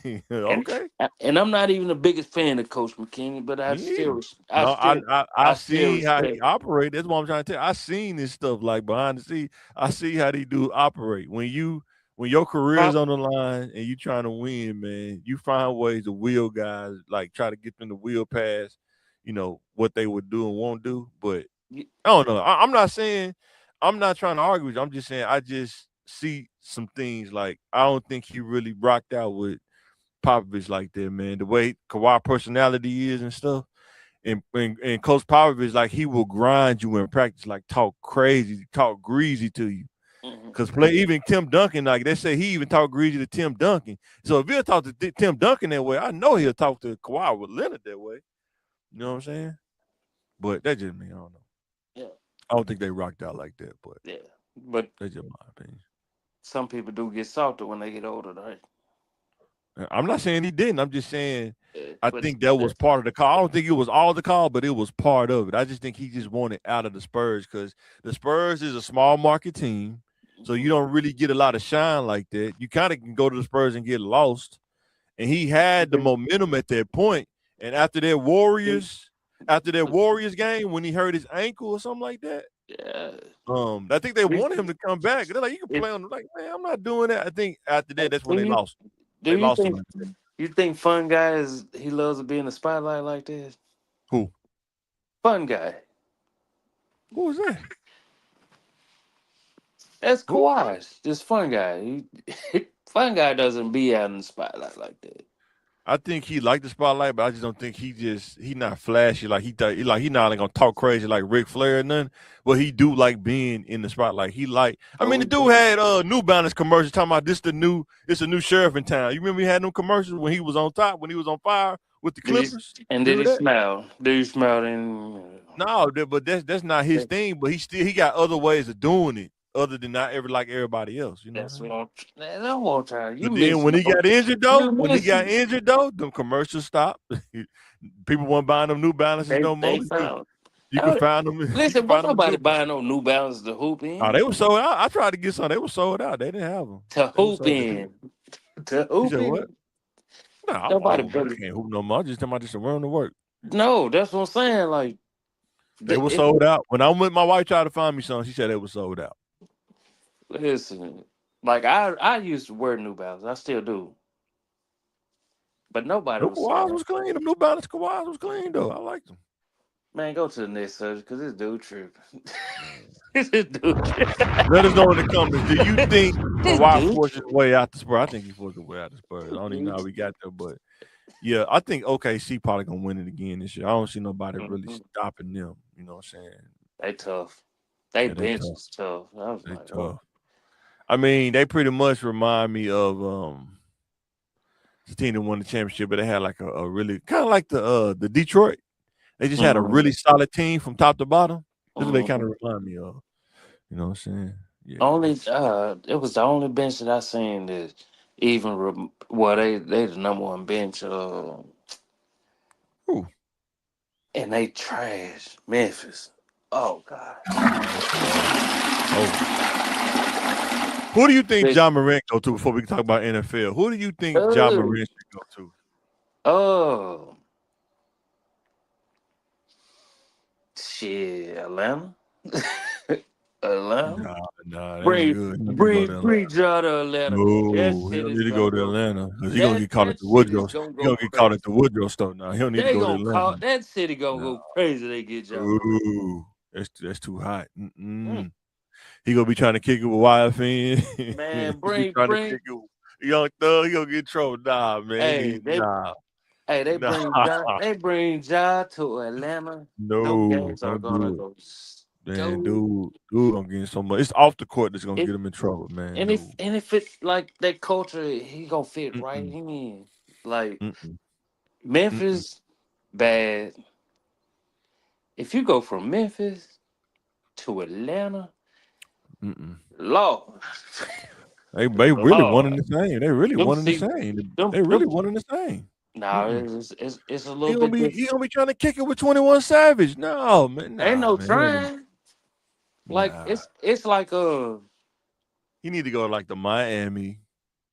and Okay. and I'm not even the biggest fan of Coach McKinney, but Me either. I No, still I I still seen how he respect. operate. That's what I'm trying to tell you. I seen this stuff like behind the scenes. I see how they do operate. When your career is Pop, on the line and you trying to win, man, you find ways to wheel guys, like try to get them to wheel past, what they would do and won't do. But you- I don't know. I'm not saying I'm not trying to argue with you. I'm just saying I just see some things like I don't think he really rocked out with Popovich like that, man. The way Kawhi personality is and stuff. And Coach Popovich, like he will grind you in practice, like talk crazy, talk greasy to you. mhm. Cause play even Tim Duncan, like they say, he even talk greasy to Tim Duncan. So if he'll talk to Tim Duncan that way, I know he'll talk to Kawhi with Leonard that way. You know what I'm saying? But that's just me. I don't know. Yeah, I don't think they rocked out like that, but yeah. But that's just my opinion. some people do get salty when they get older, right? I'm not saying he didn't. I'm just saying I But think that was part of the call. I don't think it was all the call, but it was part of it. I just think he just wanted out of the Spurs because the Spurs is a small market team. So you don't really get a lot of shine like that. You kind of can go to the Spurs and get lost. And he had the momentum at that point. And after that Warriors game, when he hurt his ankle or something like that, yeah. I think they wanted him to come back. They're like, you can If, play on. Like, man, I'm not doing that. I think after that, that's when do they you lost. do They you lost him think after that. you think fun guy he loves to be in the spotlight like this? Who? Fun guy. Who was that? That's Who? Kawhi. Just fun guy. Fun guy doesn't be out in the spotlight like that. I think he liked the spotlight, but I just don't think he not flashy like he thought. He not like gonna talk crazy like Ric Flair or nothing. But he do like being in the spotlight. I mean, the Oh, dude had New Balance commercials talking about it's a new sheriff in town. You remember he had them commercials when he was on top, when he was on fire with the Clippers. and did Remember he that? smile? Did he smile? And No, but that's not his thing. But he got other ways of doing it other than not ever like everybody else. You know what I'm that's saying? what I'm one time. But then You when he got missing. injured though, them commercials stopped. People weren't buying them New Balances no They more. found. You can find them. You can Listen, find won't them in nobody New Balance. buying no New Balance to hoop Oh, in? they were sold out. I tried to get some. They were sold out. They didn't have them. To They were hoop sold out. in. To You hoop said what? in. No, Nobody I better. can't hoop no more. I'm just talking about just to run to work. No, that's what I'm saying. Like, They were if sold out. When I went, my wife tried to find me some. She said they were sold out. listen, like I used to wear New Balance. I still do, but nobody The was saying Kawhis that. was clean. The New Balance Kawhis was clean though. I liked them. Man, go to the next subject because this dude tripping. This dude tripping. Let us know in the comments. Do you think This Kawhi dude forced his way out the Spurs? I think he forced his way out the Spurs. I don't even know how we got there, but yeah, I think OKC probably gonna win it again this year. I don't see nobody really stopping them. You know what I'm saying? They tough. They Yeah, they bench tough. is tough. I was They like, tough. oh. I mean, they pretty much remind me of the team that won the championship, but they had like a really kind of like the Detroit. They just had a really solid team from top to bottom. That's what they kind of remind me of. You know what I'm saying? Yeah. Only it was the only bench that I seen that even they the number one bench. Ooh. And they trash Memphis. Oh God. Oh. Who do you think Ja Morant go to before we talk about NFL? Who do you think Ja Morant should go to? Oh. Shit, Atlanta. Atlanta. Nah, that ain't Bring good. Ja to Atlanta. That No, he shit don't is need to go gonna to go. Atlanta because he gonna get caught at That the shit is Woodrow. gonna He go gonna get caught at crazy. the Woodrow store now. He don't need to They go to gonna Atlanta. call that city gonna go crazy. They get Ja. Ooh, that's too hot. He gonna be trying to kick it with YFN. Man, He be trying to kick it with Young Thug. He gonna get in trouble. Nah, man. They bring Ja to Atlanta. Them No, games are don't gonna do it. go. Man, dude gonna get in so much. It's off the court that's gonna get him in trouble, man. And No. if it's like that culture, he gonna fit right in. Like Memphis, bad. If you go from Memphis to Atlanta, Lord. They really one in the same. They really one in the See, same. They really one in the same. Nah, it's a little He bit gonna different. be trying to kick it with 21 Savage. No, man. Ain't no Man. trying. Like it's like he need to go like the Miami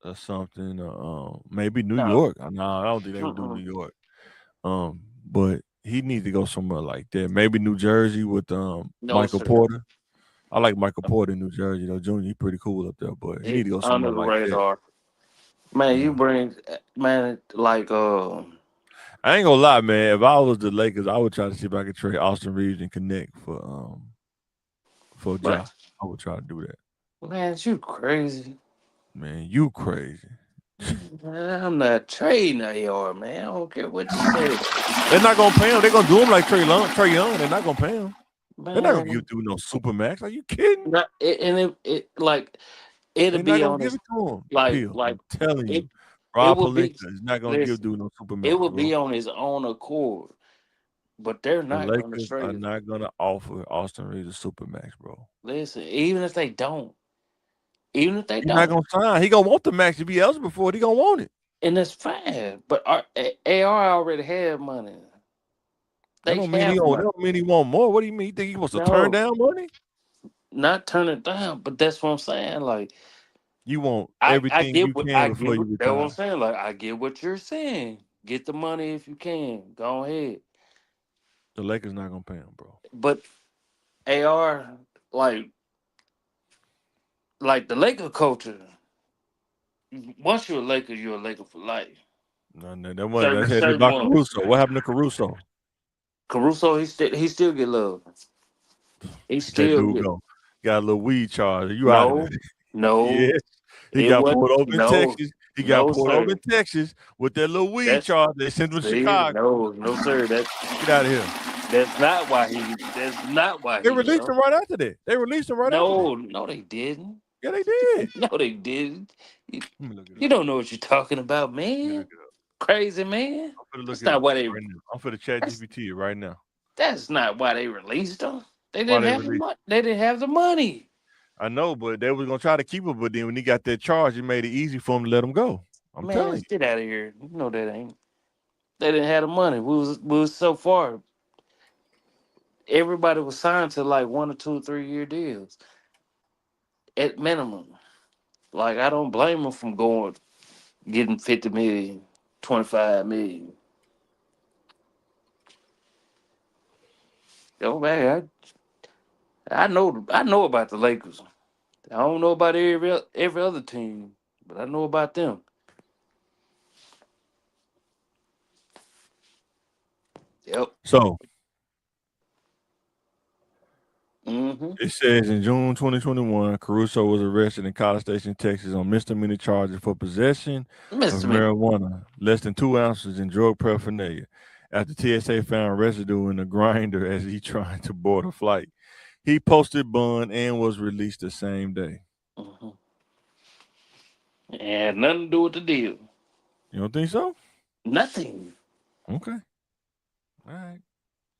or something, maybe New York. No, I don't think they would do New York. But he needs to go somewhere like that. Maybe New Jersey with Michael Porter. I like Michael Porter in New Jersey though. Junior, he pretty cool up there, but he need to go somewhere like that. Man, you bring like I ain't gonna lie, man. If I was the Lakers, I would try to see if I could trade Austin Reeves and connect for Ja. I would try to do that. Man, you crazy. Man, you crazy. I'm not trading AR, man. I don't care what you say. They're not gonna pay him. They're gonna do him like Trae Young. They're not gonna pay him. Man. They're not gonna give dude no super max. Are you kidding? It'll be on give it to him. like I'm telling you, it Rob will be. Pelinka is not gonna give dude no super max. It will be on his own accord, but they're The not going to Lakers trade. are not gonna offer Austin Reeves a super max, bro. Listen, even if they don't, he's not gonna sign. He gonna want the max to be eligible for it. He gonna want it, and that's fine. But AR already had money. That don't mean he want more. What do you mean? You think he wants to turn down money? Not turn it down, but that's what I'm saying. Like you want everything you can before you retire. That's what I'm saying. Like I get what you're saying. Get the money if you can. Go ahead. The Lakers not gonna pay him, bro. But AR, like the Laker culture. Once you're a Laker, you're a Laker for life. No, that wasn't. That's about Caruso. What happened to Caruso? Caruso, he still get love. He still got a little weed charge. You out of there? No. Yes. He got pulled over in Texas. He got pulled over in Texas with that little weed charge. They sent him to Chicago. No, sir. Get out of here. That's not why They released him right after that. They released him right after that. No, they didn't. Yeah, they did. No, they didn't. You don't know what you're talking about, man. Crazy man. That's not why they. I'm for the chat GPT right now. That's not why they released him. They didn't have the money. They didn't have the money. I know, but they was gonna try to keep him. But then when he got that charge, it made it easy for him to let him go. I'm telling you. Get out of here. You know that ain't. They didn't have the money. We was so far. Everybody was signed to like 1 or 2 or 3 year deals at minimum. Like I don't blame them from getting 50 million, 25 million. Yo, man, I know about the Lakers. I don't know about every other team, but I know about them. Yep. So Mm-hmm. It says in June 2021, Caruso was arrested in College Station, Texas, on misdemeanor charges for possession of Misdemeanor. marijuana, less than 2 ounces, in drug paraphernalia, after TSA found residue in a grinder as he tried to board a flight. He posted bond and was released the same day. Mm-hmm. It had nothing to do with the deal. You don't think so? Nothing. Okay. All right.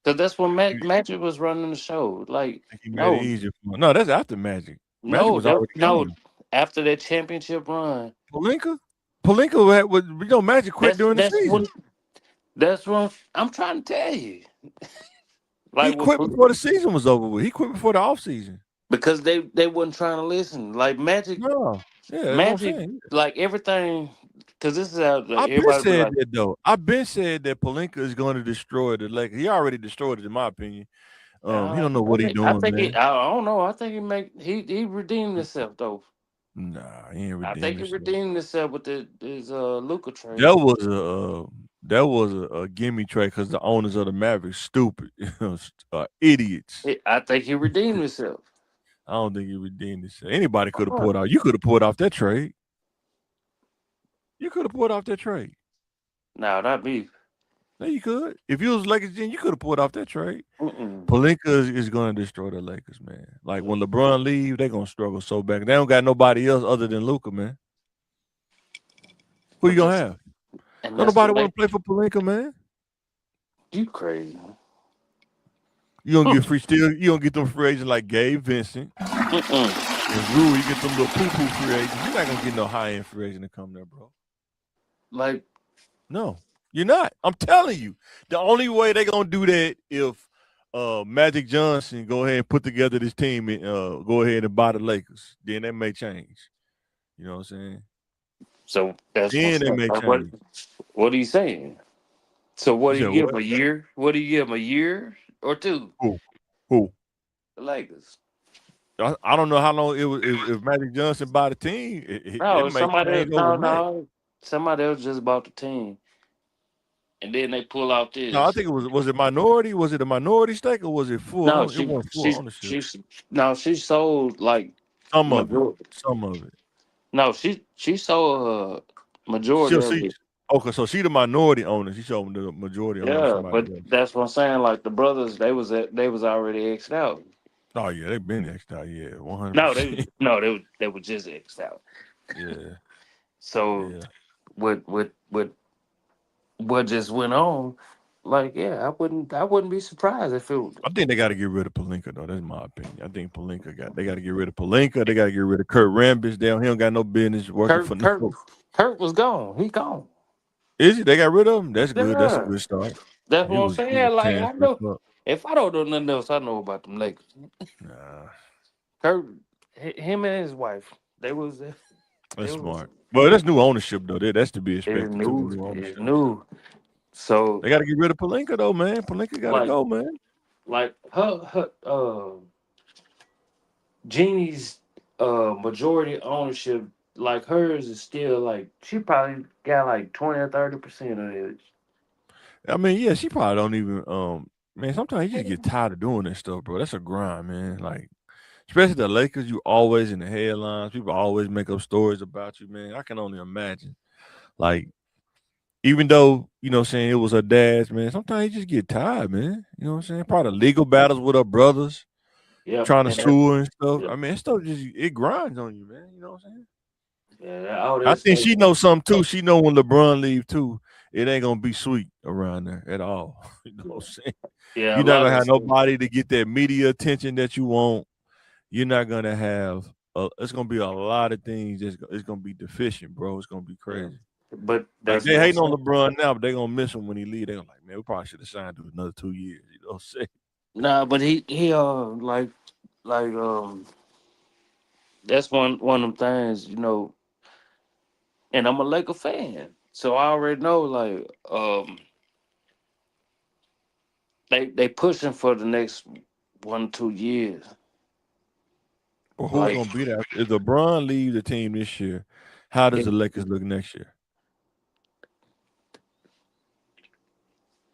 Because that's when Magic was running the show. Like, Think he made it no, easier for him. No, that's after Magic. Magic no, was already no. gone. After that championship run, Palinka was Magic quit during the that's season. when I'm trying to tell you. He Like, quit before the season was over with. He quit before the offseason. because they wasn't trying to listen. Like Magic, No. Yeah, that's what I'm saying. like everything. Because this is how like, I've been everybody be said like, that though. I've been said that Palinka is going to destroy the Lakers. He already destroyed it, in my opinion. He don't know what he's doing, man. I don't know. I think he redeemed himself though. Nah, he ain't I think redeemed he himself. redeemed himself with his Luka trade. That was a gimme trade because the owners of the Mavericks stupid, idiots. I think he redeemed himself. I don't think he redeemed himself. Anybody could have pulled out. You could have pulled off that trade. You could have pulled off that trade. No, not me. No, you could. If you was Lakers, then you could have pulled off that trade. Mm-mm. Palinka is going to destroy the Lakers, man. Like when LeBron leave, they're gonna struggle so bad. They don't got nobody else other than Luka, man. Who you gonna have? Don't nobody want to play for Palinka, man. You crazy? You gonna get free still? You gonna get them free agents like Gabe Vincent and Rui? You get them little poo poo free agents. You're not gonna get no high end free agent to come there, bro. Like, no, you're not. I'm telling you, the only way they're gonna do that if Magic Johnson go ahead and put together this team and go ahead and buy the Lakers, then that may change. You know what I'm saying? So that's then they may change. What are you saying? So what do you give what? him, a year? What do you give him, a year or two? Who? The Lakers. I don't know how long it was. If Magic Johnson bought the team, it may change overnight. No. Somebody else just bought the team, and then they pull out this. No, I think it was it minority? Was it a minority stake or was it full? No, it wasn't full ownership. She sold like some of it. No, she sold majority of it. Okay, so she the minority owner. She showed the majority owner. Yeah, but that's what I'm saying. Like the brothers, they was already X'd out. Oh yeah, they've been X'd out. Yeah, 100%. They were just X'd out. Yeah. So what just went on? Like, yeah, I wouldn't be surprised if it. I think they got to get rid of Palinka though. That's my opinion. I think they got to get rid of Palinka. They got to get rid of Kurt Rambis. He don't got no business working Kurt was gone. He gone. Is he? They got rid of him. That's good. That's a good start. That's what I'm saying. Like I know, if I don't know nothing else, I know about them Lakers. Nah. Kurt, him and his wife, they was. That's smart. Well, that's new ownership though. That's to be expected. It's new. So they got to get rid of Palinka though, man. Palinka got to go, man. Like her Jeannie's majority ownership, like hers is still like she probably got like 20 or 30% of it. I mean, yeah, she probably don't even man, sometimes you just get tired of doing that stuff, bro. That's a grind, man. Like, especially the Lakers, you always in the headlines. People always make up stories about you, man. I can only imagine. Like, even though, you know what I'm saying, it was her dad's, man, sometimes you just get tired, man. You know what I'm saying? Probably legal battles with her brothers. Trying to sue her and stuff. I mean, stuff it grinds on you, man. You know what I'm saying? Yeah, I think she knows something too. She know when LeBron leave too, it ain't gonna be sweet around there at all. You know what I'm saying? Yeah, you're not gonna have nobody to get that media attention that you want. You're not gonna have. It's gonna be a lot of things. It's gonna be deficient, bro. It's gonna be crazy. But like, they hating on LeBron now, but they gonna miss him when he leave. They're like, man, we probably should have signed to another 2 years. You know what I'm saying? Nah, but he that's one of them things, you know. And I'm a Laker fan, so I already know like they pushing for the next 1-2 years. Well, who's gonna be there if LeBron leaves the team this year? How does the Lakers look next year?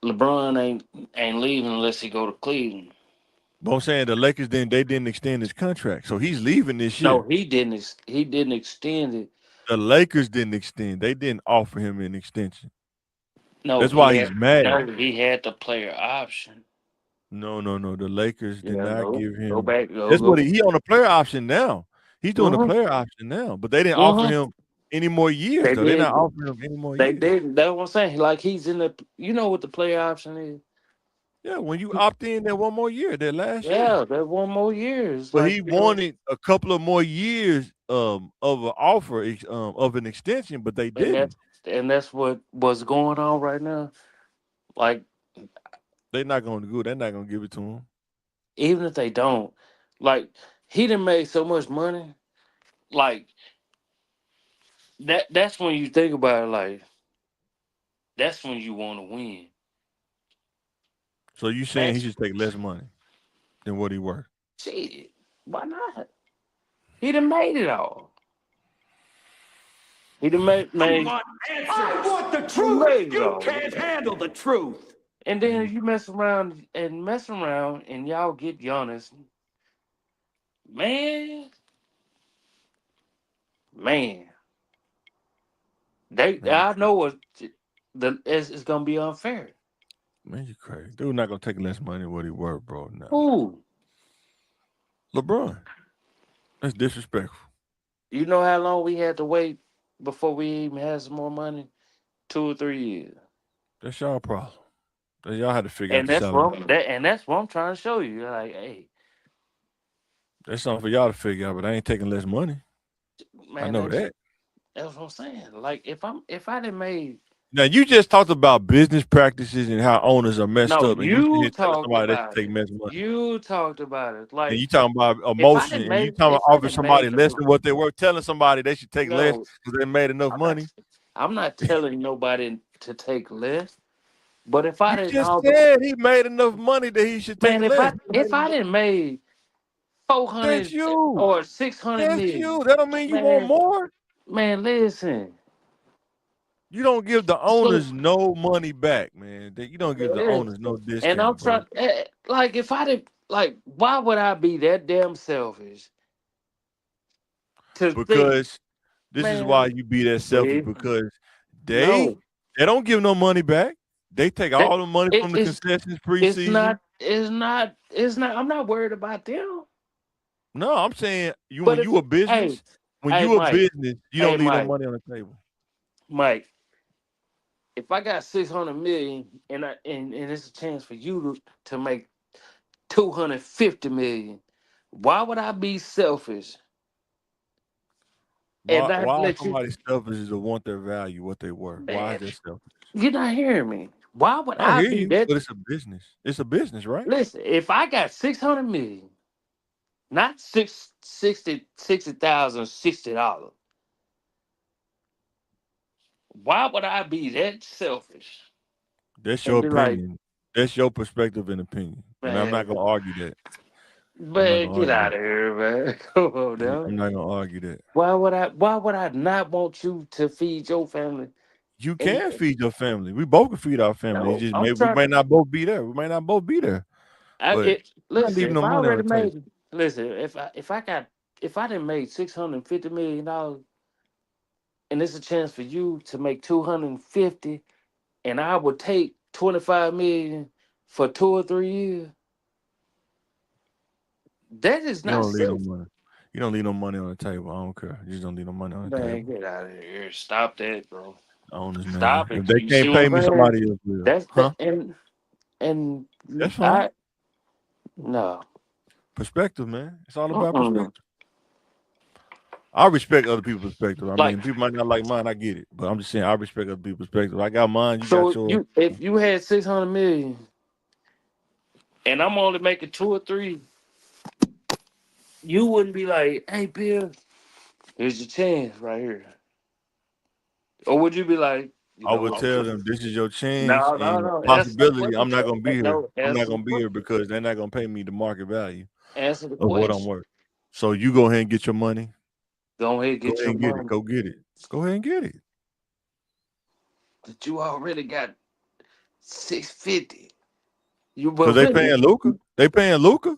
LeBron ain't leaving unless he go to Cleveland. But I'm saying the Lakers didn't extend his contract, so he's leaving this No, year. he didn't. He didn't extend it. The Lakers didn't extend. They didn't offer him an extension. No, That's why he's mad. he had the player option. No. The Lakers did Yeah, not give go him. back, That's what go. he on a player option now. He's doing a Uh-huh. player option now, but they didn't offer Uh-huh. him any more years They though. They're not did. offering him any more They years. did. That's what I'm saying. Like he's in the. You know what the player option is? Yeah, when you opt in that one more year, that last year. Yeah, that 1 more year. It's But like he wanted a couple of more years of an offer of an extension, but they didn't. that's what was going on right now. Like They're not going to do. They're not going to give it to him. even if they don't, like he done made so much money. Like that's when you think about it. Like that's when you want to win. So you saying he That's should take less money than what he worth? shit. Why not? He done made it all. He done made. I want the truth. You can't handle the truth. And then you mess around and y'all get Giannis. Man. I know it's gonna be unfair. Man, you crazy. Dude not gonna take less money than what he worth, bro. No. Who? LeBron. That's disrespectful. You know how long we had to wait before we even had some more money? 2 or 3 years. That's y'all problem. Y'all had to figure out And the salary. that's what I'm trying to show you. Like, hey, That's something for y'all to figure out, but I ain't taking less money. man, I know that. That's what I'm saying. Like, if I didn't made Now you just talked about business practices and how owners are messed no, up, and you you here telling talked somebody they should about take it. less money. You talked about it. And Like, you talking about if I emotion, didn't and you make, talking if about I offering didn't somebody made less than what they were, telling somebody they should take less no, because they made enough money. I'm not telling nobody to take less. But if I You didn't, just said he made enough money that he should take man, less. if I didn't made That's 400 you. or 600 That's million, you. That don't mean you want man, more. listen. You don't give the So, owners no money back, man. You don't give the yeah. owners no And I'm discount, bro. trying, like, if I didn't, like, why would I be that damn selfish to think, Because this is why man, you be that selfish, see, because they no, they don't give no money back. They take that all the money from the concessions it's preseason. not, I'm not worried about them. No, I'm saying But when if, you a business, Mike, you don't leave no money on the table. Mike, if I got 600 million and it's a chance for you to make 250 million, why would I be selfish and not Why let you? somebody selfish is to want their value, what they worth? Why is Man, that selfish? you're not hearing me. Why would I I hear be you, that? but it's a business. It's a business, right? Listen, if I got 600 million, not 60,000 $60, why would I be that selfish That's your and be like, opinion. That's your perspective and opinion. And I'm not man, gonna argue that. I'm not man, gonna get argue out that. of here, man. Come on now. I'm not gonna argue that. Why would I not want you to feed your family? You And can feed your family. We both can feed our family. It's no, just I'm maybe we trying. may not both be there. We may not both be there. But I'm not Listen, leaving if no I money on already the table. made, listen, if I didn't made $650 million, and it's a chance for you to make 250, and I would take 25 million for 2 or 3 years, that is You not don't leave no safe. money. You don't leave no money on the table. I don't care. You just don't leave no money on the Man, table. get out of here! Stop that, bro. Owners, man. Stop If it. they You see can't what pay I'm me, saying? somebody else will. That's Huh? that, and That's fine. I no. Perspective, man. It's all about Uh-uh. perspective. I respect other people's perspective. I Like, mean, people might not like mine. I get it, but I'm just saying I respect other people's perspective. I got mine. You got so yours. if you had 600 million, and I'm only making 2 or 3, you wouldn't be like, "Hey, Bill, here's your chance right here," or would you be like, "You I know would what? tell them this is your chance No, no, and no. Answer the possibility. I'm not question. gonna be here. No, I'm not answer the gonna be here question. because they're not gonna pay me the market value Answer the of what I'm question. worth. So you go ahead and get your money. Go ahead, Go get ahead your and get it. money Go get it. Go ahead and get it. that you already got 650. You Cause but they really, paying Luca. They paying Luca.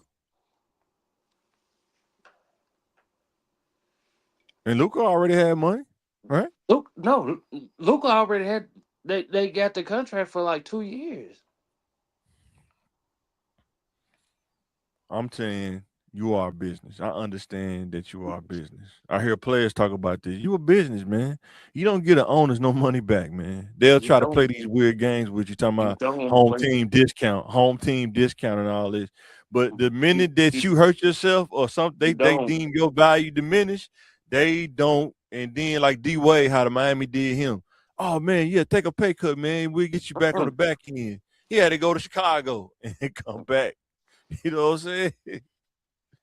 And Luka already had money, right? Luka already had. They got the contract for like 2 years. I'm saying you are a business. I understand that you are a business. I hear players talk about this. You a business, man. You don't get the owners no money back, man. They'll You try to play don't. these weird games with you, talking You about don't play. home team discount, and all this. But the You, minute that you, you hurt yourself or something, you they don't. deem your value diminished. They don't. And then like D Wade, how the Miami did him. Oh man, yeah, take a pay cut, man. We'll get you back on the Mm-mm. back end. He had to go to Chicago and come back. You know what I'm saying?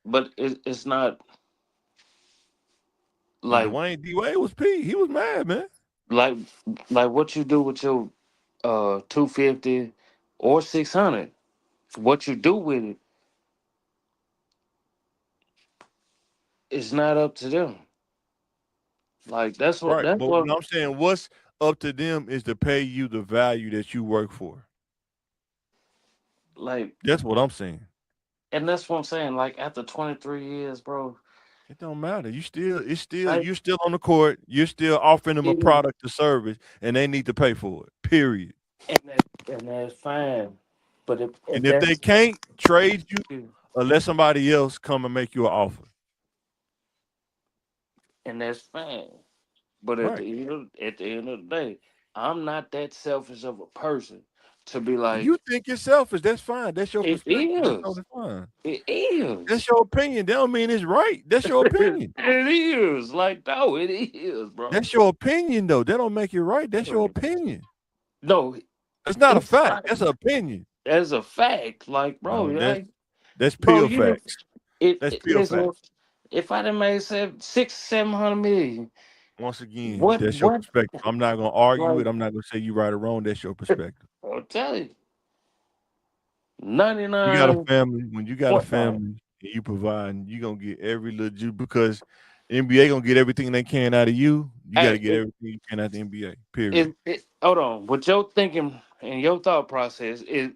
But it's not And like Dwayne D Wade was P. He was mad, man. like like what you do with your 250 or 600. What you do with it is not up to them. Like that's what Right. that's But what what I'm saying, what's up to them is to pay you the value that you work for. like That's what I'm saying. and that's what I'm saying. Like after 23 years, bro. It don't matter. Like You're still on the court. You're still offering them a and product or service, and they need to pay for it. Period. that's fine. But if And if they that's can't trade you or let somebody else come and make you an offer. and that's fine. But Right. at the end of the day, I'm not that selfish of a person to be like, You think you're selfish. That's fine. That's your it perspective. That's is. totally fine. It is. That's your opinion. That don't mean it's right. That's your opinion. It is. Like, no, it is, bro. That's your opinion, though. That don't make it right. That's your opinion. No, It's not a it's fact. not That's an opinion. as a fact. Like, bro, No, like, that's bro, pure you know, facts. That's pure listen, facts. if I done made 700 million, Once again, what, that's your what, perspective. I'm not gonna argue like, it. I'm not gonna say you right or wrong. That's your perspective. I'll tell you, You got a 99 family. When you got a point nine. family and you provide, you gonna get every legit because NBA gonna get everything they can out of you. You got to Hey, get everything you can out of the NBA. Period. hold on. What your thinking and your thought process is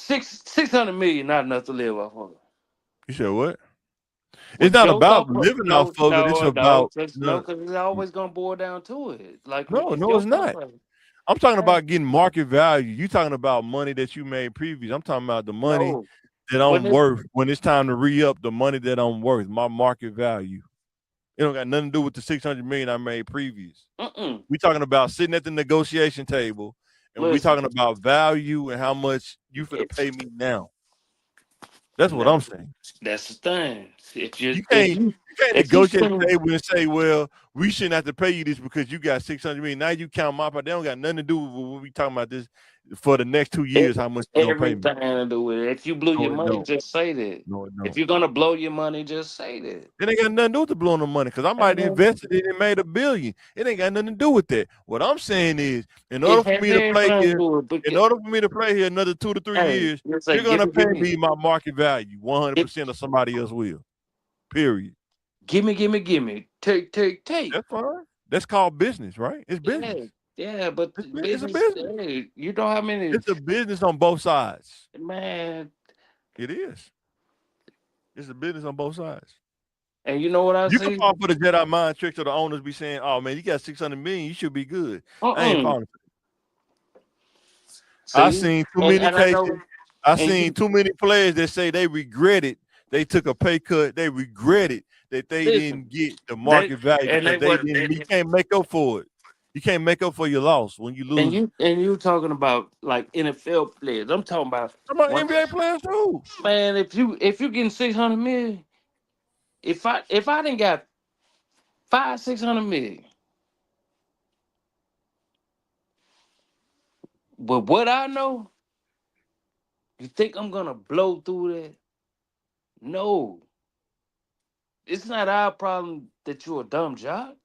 600 million not enough to live off of? You said what? It's What not your about thought? living off No, of it. It's no, no, about just no, no, because it's always gonna boil down to it. Like no, if no. your It's thought not. process, I'm talking hey, about getting market value. You talking about money that you made previous. I'm talking about the money no, that when I'm it, worth when it's time to re-up the money that I'm worth, my market value. It don't got nothing to do with the 600 million I made previous. mm-mm, We talking about sitting at the negotiation table and we listen, talking about value and how much you finna it, pay me now. That's what no, I'm saying. that's the thing. If you You can't you can't if you negotiate the spend table and say, well, we shouldn't have to pay you this because you got 600 million. Now you count my part. They don't got nothing to do with what we talking about this for the next 2 it, years, how much you gonna pay me. everything to do with it. If you blew No, your it money, don't. just say that. No, it If don't. you're gonna blow your money, just say that. It ain't got nothing to do with the blowing the money because I Ain't might have no- invested it and made $1 billion. It ain't got nothing to do with that. What I'm saying is, It has everything to do with it. in order for me to play here another 2 to 3 years, Hey, it's you're like gonna pay me my market value. If, 100% of somebody else will. Period. gimme, take. That's fine. That's called business, right? It's Yeah, business. yeah, but It's a business, business. hey, you know how many It's a business on both sides. man, It is. It's a business on both sides. and you know what I You can see? fall for the Jedi mind tricks of the owners be saying, "Oh man, you got 600 million, you should be good." I ain't Uh-uh. falling for it. I See, seen too and many and I cases. know, I and seen you too many players that say they regretted they took a pay cut. They regretted that they listen, didn't get the they market value and because they they what didn't. You can't make up for it. You can't make up for your loss when you lose. and you talking about like NFL players. I'm talking about How about one NBA players too? man. If you getting 600 million, if I didn't got 600 million, but what I know, you think I'm gonna blow through that? No, it's not our problem that you're a dumb job.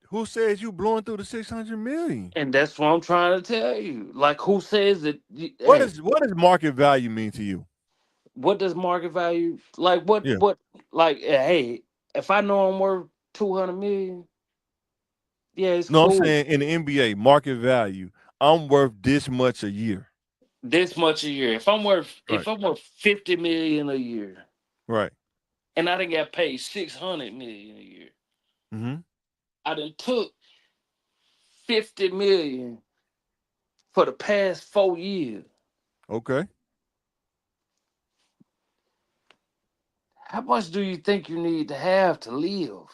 Who says you blowing through the 600 million? And that's what I'm trying to tell you. Like, who says that? What Hey, is what does market value mean to you? what does market value like? What Yeah. what like? Hey, if I know I'm worth 200 million, yeah, it's No, I'm cool. saying in the NBA, market value. I'm worth this much a year. This much a year. If I'm worth Right. 50 million a year, Right. and I done got paid $600 million a year. Mm-hmm. I done took $50 million for the past 4 years. Okay. How much do you think you need to have to live?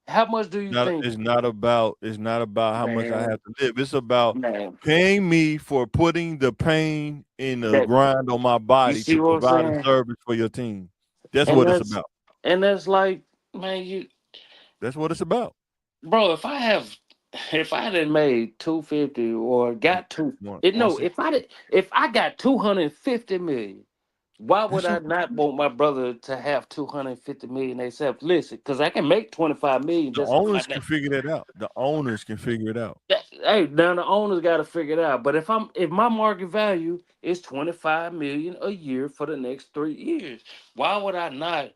How much do you think? It's not about how much I Man, have to live. It's about man, paying me for putting the pain and the that grind on my you body see to what I'm provide a saying? service for your team. That's And what it's that's about. and that's like, man, you That's what it's about. bro, if I didn't made 250 or got two it no, if I got 250 million, why would That's I your not want my brother to have 250 million themselves? Listen, because I can make 25 million the just off my owners name. can figure that out. The owners can figure it out Hey, now the owners got to figure it out. But if my market value is 25 million a year for the next 3 years, why would I not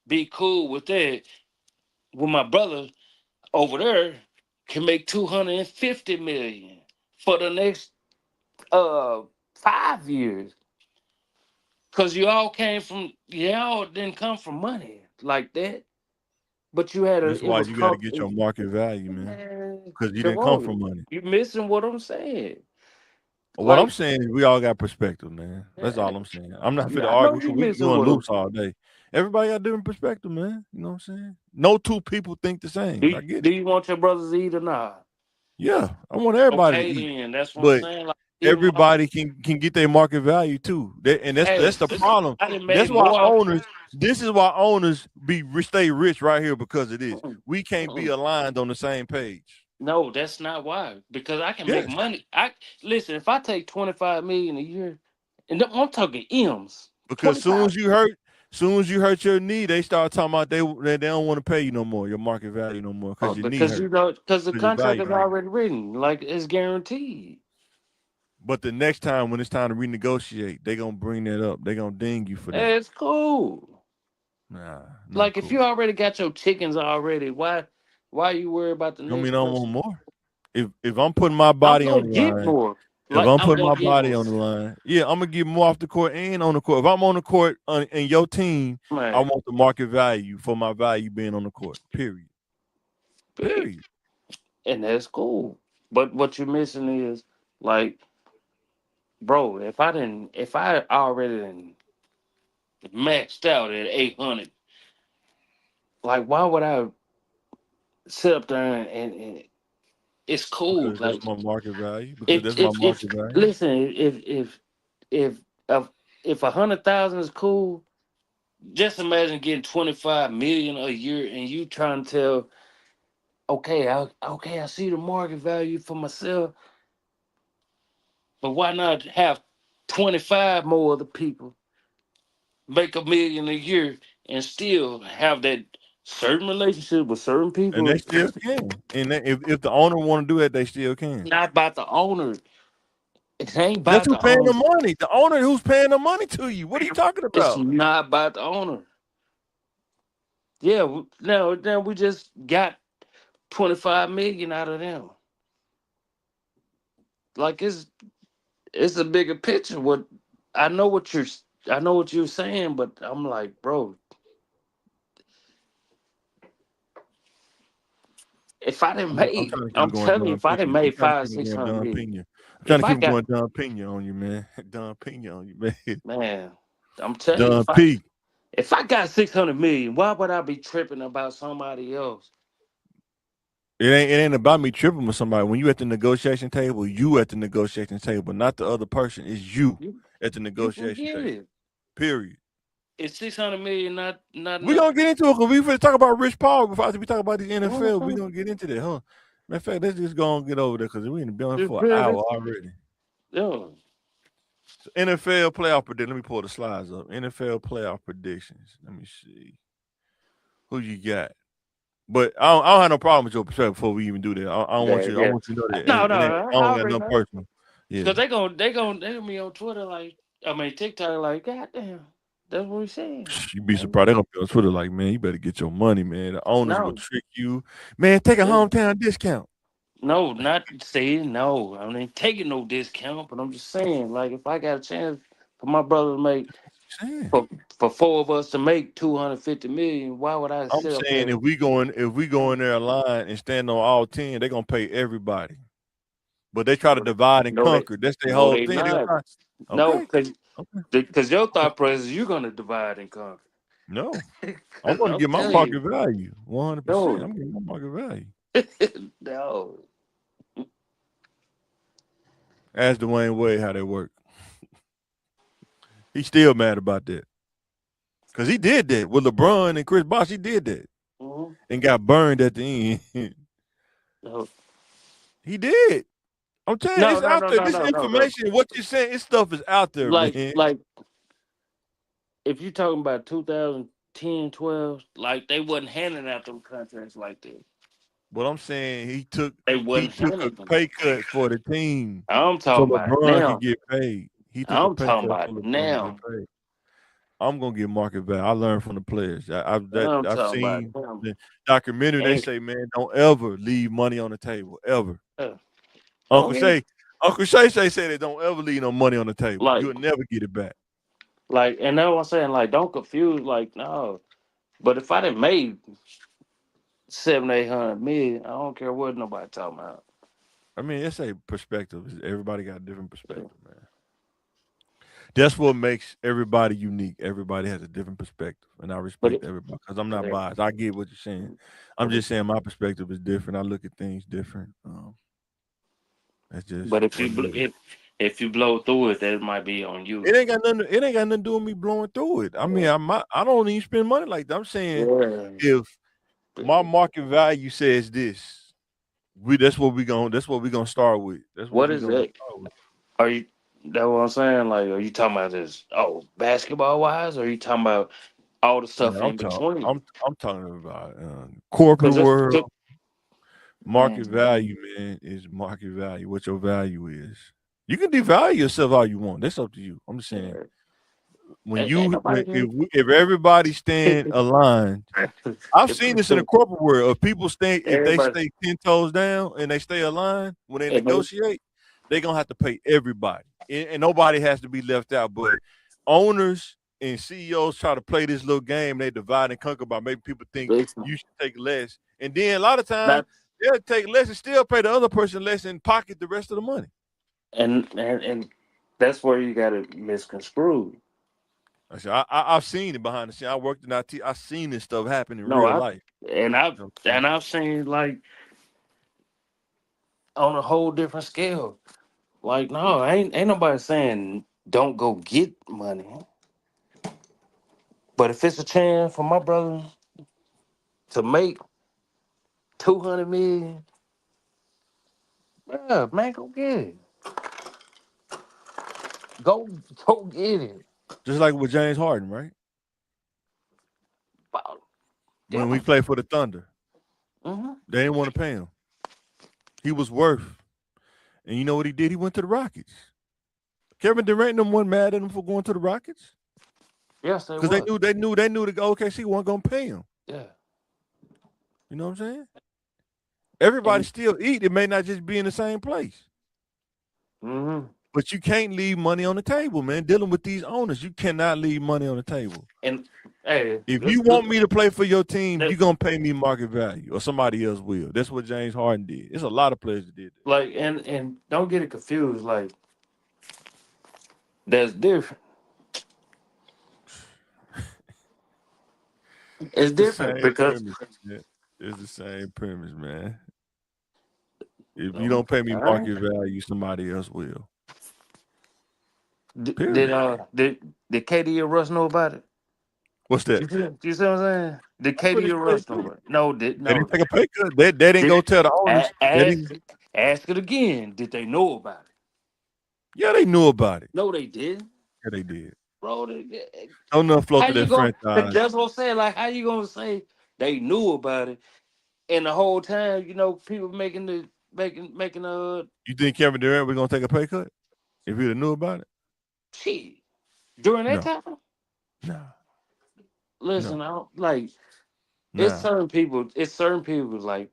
be cool with that? When my brother over there can make 250 million for the next 5 years. Cause y'all didn't come from money like that. But That's it why was you got to called, get your market value, man, man, because you didn't come Jerome, from money. you missing what I'm saying. What I'm Like, saying is we all got perspective, man. That's eh, all I'm saying. I'm not fit to I know argue you because we missing going what I'm loose all day. Everybody got different perspective, man. You know what I'm saying? No two people think the same. I get do it. you want your brothers to eat or not? Yeah, I want everybody to Okay, eat, then that's what I'm but saying. Like, even my everybody can get their market value too. And hey, that's the problem. I done That's made why more. owners. This is why owners stay rich right here because of this. Mm, We can't be mm. aligned on the same page. No, that's not why. Because I can make Yes, money. I listen. If I take 25 million a year, and I'm talking M's, because 25. soon as you hurt your knee, they start talking about they don't want to pay you no more, your market value no more, because your knee Because hurt, because the because your contract value is gone. already written, like it's guaranteed. But the next time when it's time to renegotiate, they gonna bring that up. They gonna ding you for that. It's cool. Nah, not Like if you cool. already got your chickens already, why you worry about the I mean, next I don't want person? more. If I'm putting my I'm body on gonna the get line, more. if Like I'm I'm putting gonna my get body more. on the line, yeah, I'm gonna get more off the court and on the court. If I'm on the court in your team, I Man, want the market value for my value being on the court. Period. big. Period. And that's cool. But what you're missing is like, bro, if I already done maxed out at 800, like why would I sit up there and it's cool. Because that's Like my market value. Because if that's my if market value. listen, if if if 100,000 is cool, just imagine getting 25 million a year and you trying to tell, okay, I see the market value for myself, but why not have 25 more other people make a million a year and still have that certain relationship with certain And people? they still can. And if the owner want to do that, they still can. Not about the owner. It ain't That's about who the paying the owner. money. The owner who's paying the money to you. What are you talking It's about? not about the owner. Yeah, now we just got 25 million out of them. Like it's a bigger picture. I know what you're saying, but I'm like, bro, if I didn't I'm make, trying to keep I'm it going telling you, Don if I didn't Pena. I'm make trying to five, keep it six going hundred Don million, Pena. I'm trying if to I keep it got going Don Pena on you, man. Don Pena on you, man. man, I'm telling you, Don P. if I got 600 million, why would I be tripping about somebody else? It ain't about me tripping with somebody. When you at the negotiation table, you at the negotiation table, not the other person. It's you You at the you negotiation forget table. it. Period. It's 600 million, not We enough. gonna get into it because we finna talk about Rich Paul before we talk about the NFL. We Mhm. gonna get into that, huh? Matter of fact, let's just go and get over there because we been on Just for an put hour it- already. Yeah. So NFL playoff prediction. Let me pull the slides up. NFL playoff predictions. Let me see who you got. But I don't have no problem with your perspective before we even do that. I don't want Yeah, you. I yeah. want you to know that. No, I I don't got already nothing know. personal. Yeah. Cause they gonna be on Twitter like, I mean TikTok like, God damn, that's what we saying. You'd be surprised. They're gonna be on Twitter like, man, you better get your money, man. The owners will No, trick you. Man, take a hometown discount. no, not saying no. I ain't taking no discount, but I'm just saying, like, if I got a chance for my brother to make saying. For four of us to make 250 million, why would I I'm sit up saying there? if we go in there a line and stand on all 10, they're gonna pay everybody. But they try to divide and No, they conquer. That's their no, whole they thing. not. No, Okay. Okay. because your thought process, you're gonna divide and conquer. No. I'm Because gonna I'm get my telling market you, value. 100%. no, I'm getting my market value. no. Ask Dwayne Wade how they work. He's still mad about that. Because he did that with LeBron and Chris Bosh. He did that Mhm. and got burned at the end. No, He did. I'm telling you, no, it's no, out no, there. no, This no, no, no. information, what you're saying, this stuff is out there, man. Like, if you're talking about 2010, 12, like they wasn't handing out them contracts like that. What I'm saying, They he wasn't took a handing them. pay cut for the team I'm so talking about LeBron could now. get paid. He took a I'm pay talking cut about so LeBron could get now. paid. I'm gonna get market value. I learned from the players. I'm I've talking about seen now. the documentary. They And say, man, don't ever leave money on the table, ever. uh, don't Uncle get Shay, Uncle Shay say that don't ever leave no money on the table. like, You'll never get it back. and that's what I'm saying. Like, don't confuse. Like, no. But if I didn't made 700-800 million, I don't care what nobody talking about. I mean, it's a perspective. Everybody got a different perspective, man. That's what makes everybody unique. Everybody has a different perspective, and I But respect everybody because I'm not it, biased. I get what you're saying. I'm but just saying my perspective is different. I look at things different. That's just but what it is. if you blow through it, that might be on you. It ain't got nothing. It ain't got nothing to do with me blowing through it. I mean, Yeah. I don't even spend money like that. I'm saying Yeah. if my market value says this, that's what we gonna start with. That's what What we is gonna it? start with. Are you? That's what I'm saying. Like, are you talking about this? Oh, basketball wise, or are you talking about all the Man, stuff in between? I'm talking about corporate world. Because Market value, man, is market value. What your value is. You can devalue yourself all you want. That's up to you. I'm just saying ain't nobody here. if everybody stand aligned, I've seen this in the corporate world. If people stay, if they Everybody, stay 10 toes down and they stay aligned when they and they- negotiate, they're gonna have to pay everybody, and nobody has to be left out. But owners and CEOs try to play this little game. They divide and conquer by making people think listen, you should take less, and then a lot of times not they'll take less and still pay the other person less and pocket the rest of the money. and that's where you got it misconstrued. I said, I've seen it behind the scene. I worked in IT. I've seen this stuff happen in No, real life. You know what I'm saying? I've seen like on a whole different scale. Like, no, ain't nobody saying don't go get money. But if it's a chance for my brother to make 200 million, yeah, man, go get it. Go go get it. Just like with James Harden, right? Wow. When Yeah. we played for the Thunder, Mm-hmm. they didn't want to pay him. He was worth. And you know what he did? He went to the Rockets. Kevin Durant and them wasn't mad at him for going to the Rockets Yes, they because was. they knew the OKC wasn't gonna pay him. Yeah. You know what I'm saying? Everybody And still eat. It may not just be in the same place. mm-hmm. But you can't leave money on the table, man. Dealing with these owners, you cannot leave money on the table. And hey, If you want me to play for your team, that, you're gonna pay me market value, or somebody else will. That's what James Harden did. There's a lot of players that did that. like and don't get it confused. Like that's different. It's It's the different same because premise. Man. It's the same premise, man. If you all don't pay me right. market value, somebody else will. Did Period. did did KD or Russ know about it? What's that? You see what I'm saying? Did I'm pretty KD or sure they Russ know did. about it? No, did They no. didn't take a pay cut. They didn't go Did tell the owners. They ask didn't. ask it again? Did they know about it? Yeah, they knew about it. No, they didn't. Yeah, they did. Bro, Don't nothing float how to you that going franchise. that's what I'm saying. Like, how you gonna say they knew about it and the whole time, people making You think Kevin Durant was gonna take a pay cut if he'd have knew about it? shit during that No, time? no, Listen, no, I don't like nah. it's certain people like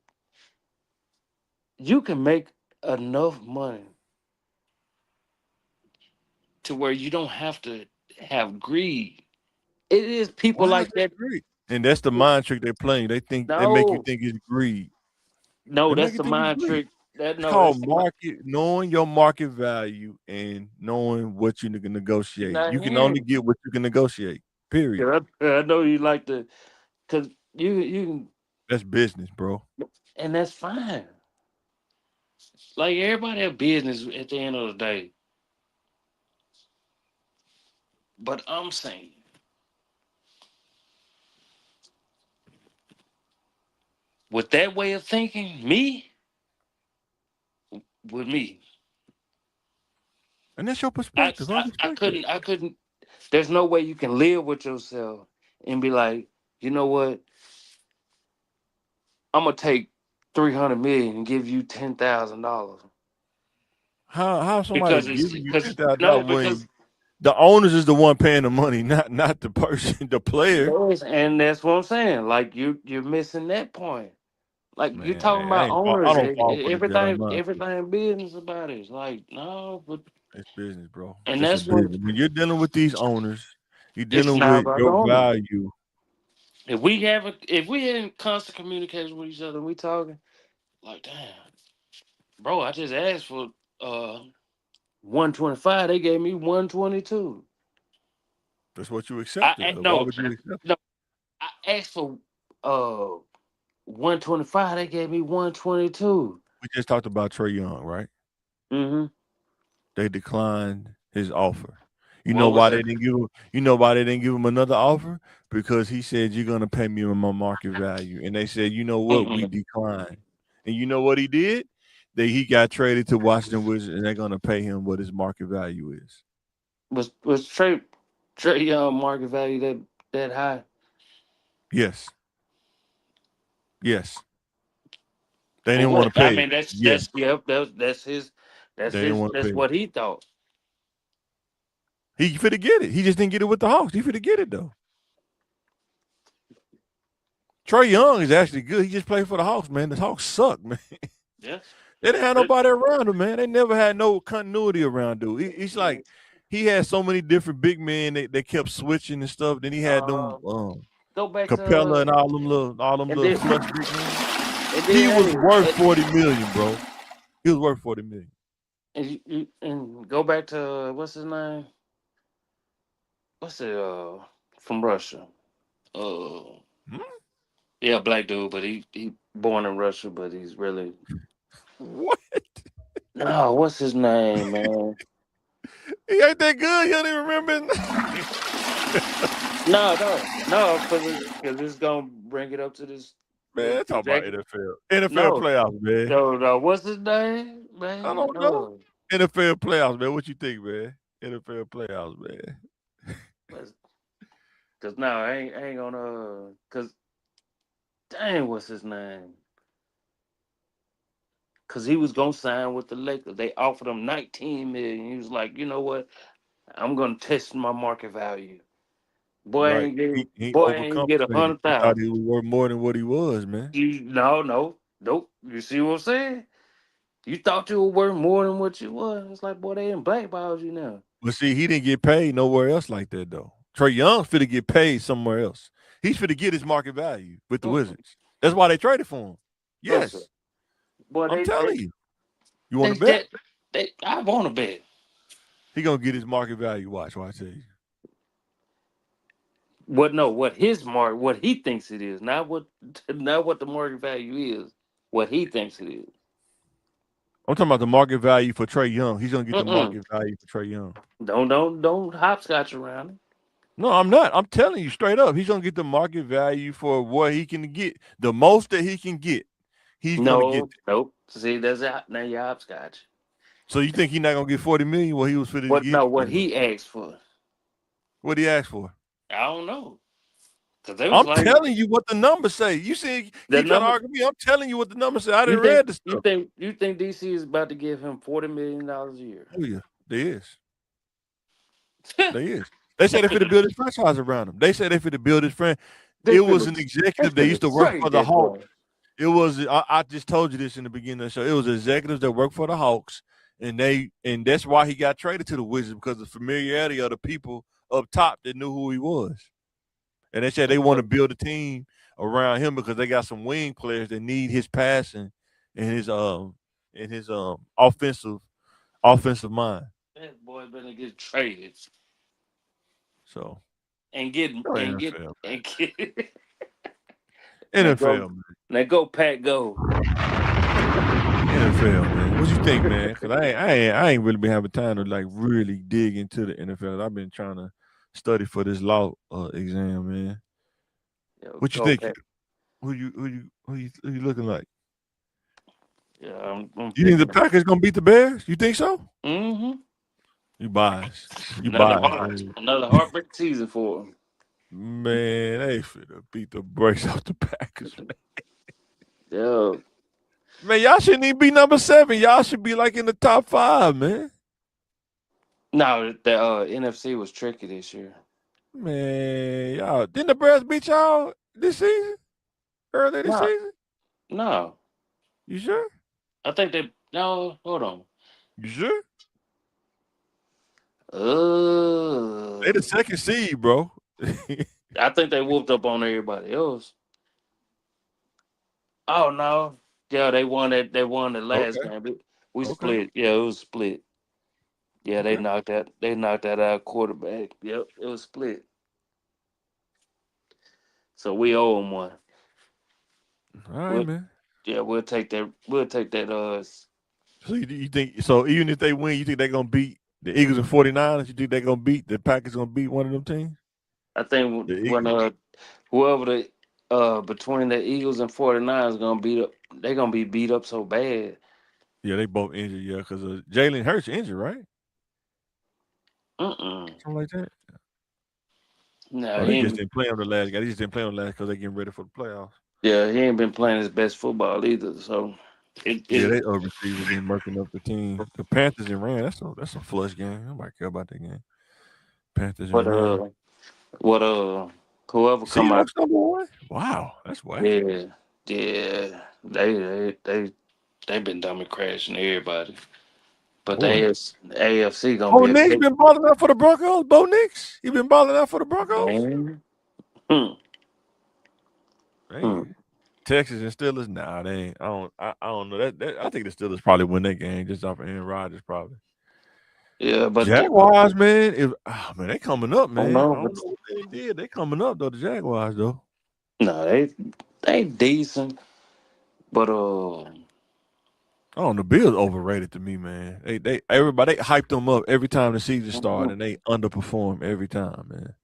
you can make enough money to where you don't have to have greed. It is people Why is like that. greed? And that's the mind trick they're playing. They think they make you No, think it's greed. no, They make that's you the think it's mind greed. trick. That It's no, that's called the mind. knowing your market value and knowing what you can You're negotiate. not You can only hearing. get what you can negotiate. Period. I know you like to, cause you That's business, bro. and that's fine. Like everybody have business at the end of the day. But I'm saying, with that way of thinking, with me, And that's your I, perspective. I I I respect that. couldn't I couldn't. There's no way you can live with yourself and be like, you know what? I'm gonna take 300 million and give you $10,000 How somebody because it's giving you because no $10,000 because when the owners is the one paying the money, not the person, the player. and that's what I'm saying. Like you're missing that point. Like you're Man, talking about I owners, don't fall for the Jedi mind. everything business about it. It's like no, but It's business, bro. and It's a that's what business. When you're dealing with these owners, you're it's dealing not with about the your owners. value. If we in constant communication with each other, and we talking like damn, bro. I just asked for uh 125. They gave me 122. That's what you I accepted. Why no would you accept no. I asked for uh 125. They gave me 122. it? We just talked about Trae Young, right? Mm-hmm. They declined his offer. You know What was why that? they didn't give him? You know why they didn't give him another offer? Because he said you're gonna pay me my market value, and they said, you know what, we Mm-mm. declined. And you know what he did? He got traded to Washington Wizards, and they're gonna pay him what his market value is. Was Trey Young market value that high? Yes, yes. They For didn't want to what? I pay it. mean, Yes, that's yep. That's his. they didn't want to That's pay it. what he thought. He finna get it. He just didn't get it with the Hawks. He finna get it though. Trae Young is actually good. He just played for the Hawks, man. The Hawks suck, man. Yeah. They didn't have But- nobody around him, man. They never had no continuity around dude. He's like he had so many different big men that kept switching and stuff. Then he had them Go back Capella to and all them and little then flush big men. and He then was worth hey, 40 million, bro. He was worth 40 million. and go back to what's his name? What's it? From Russia. Uh, Hmm? yeah, black dude, but he born in Russia, but he's really What? no. What's his name, man? He ain't that good. You don't even remember his name. No, because it's gonna bring it up to this Man, talk about executive. NFL No, playoffs, man. no. What's his name, I man? don't know. No, NFL playoffs, man. What you think, man? NFL playoffs, man. because no, I ain't gonna. Because dang, what's his name? Because he was gonna sign with the Lakers. They offered him 19 million. He was like, you know what? I'm gonna test my market value. Right. He Boy ain't get overcompensated. He thought 100,000. he was worth more than what he was, man. Nope. You see what I'm saying? You thought you were worth more than what you was. It's like, boy, they in blackballed you now. But see, he didn't get paid nowhere else like that, though. Trae Young's fit to get paid somewhere else. He's fit to get his market value with the Mm-mm. Wizards. That's why they traded for him. Listen, Yes. boy, I'm telling you. You want they, to bet? I want to bet. He going to get his market value. Watch I tell you. What he thinks it is, not what the market value is. What he thinks it is. I'm talking about the market value for Trae Young. He's going to get the Mm-mm. market value for Trae Young. Don't hopscotch around it. No, I'm not. I'm telling you straight up. He's going to get the market value for what he can get. The most that he can get, he's going to get. Nope. See, now you hopscotch. So you think he's not going to get 40 million? What he was fit to get? What he asked for. What he asked for? I don't know. Cause they was I'm like telling you what the numbers say. You see, the keep trying to number. argue me. I'm telling you what the numbers say. I You didn't think read the stuff. you think DC is about to give him $40 million a year? Oh yeah, they is. They is. They said they fit to build his franchise around him. They said they fit to build his friend. It was an executive that used to work for the Hawks. It was. I just told you this in the beginning of the show. It was executives that worked for the Hawks, and that's why he got traded to the Wizards because of the familiarity of the people up top that knew who he was. And they said they want to build a team around him because they got some wing players that need his passing and his offensive mind. That boy better get traded. So and get NFL, NFL, man. Now go Pat, go. NFL, man. What you think, man? Because I ain't really been having time to like really dig into the NFL. I've been trying to study for this law exam, man. Yo, What you go think? Pat. Who you looking like? Yeah, I'm You think the picking. Packers gonna beat the Bears? You think so? Mm-hmm. You biased. You biased. Another heartbreak season for him. Man, they finna beat the brakes off the Packers, man. Yeah. Man, y'all shouldn't even be number 7. Y'all should be like in the top 5, man. No, the NFC was tricky this year. Man, y'all didn't the Bears beat y'all this season? Earlier this season? No. You sure? I think they no, hold on. You sure? They the second seed, bro. I think they whooped up on everybody else. Oh no. Yeah, they won that. They won the last game. We split. Yeah, it was split. Yeah, they knocked that. They knocked that out quarterback. Yep, it was split. So we owe them one. All right, man. Yeah, we'll take that. We'll take that. So you think so? Even if they win, you think they're gonna beat the Eagles and 49ers? You think they're gonna beat the Packers? Gonna beat one of them teams? I think when whoever the between the Eagles and 49ers gonna beat up, they're gonna be beat up so bad. Yeah, they both injured. Yeah, because Jalen Hurts injured, right? Something like that. No, they just didn't play on the last guy. They just didn't play on the last because they're getting ready for the playoffs. Yeah, he ain't been playing his best football either. So they other receivers been murking up the team. The Panthers and Rams. That's a flush game. Nobody care about that game. Panthers and Rams. Whoever come out number 1. Wow, that's whack. Yeah. They've been dummy crashing everybody. But the AFC gonna be. Nix been balling out for the Broncos. Bo Nix, he been balling out for the Broncos. Texas and Steelers. Nah, they ain't. I don't know that. I think the Steelers probably win that game just off of Aaron Rodgers, probably. Yeah, but Jaguars, man. Man, they coming up, man. I don't know what they did. They coming up though. The Jaguars, though. No, they decent, but I don't know. Bills overrated to me, man. Everybody hyped them up every time the season started, and they underperform every time, man.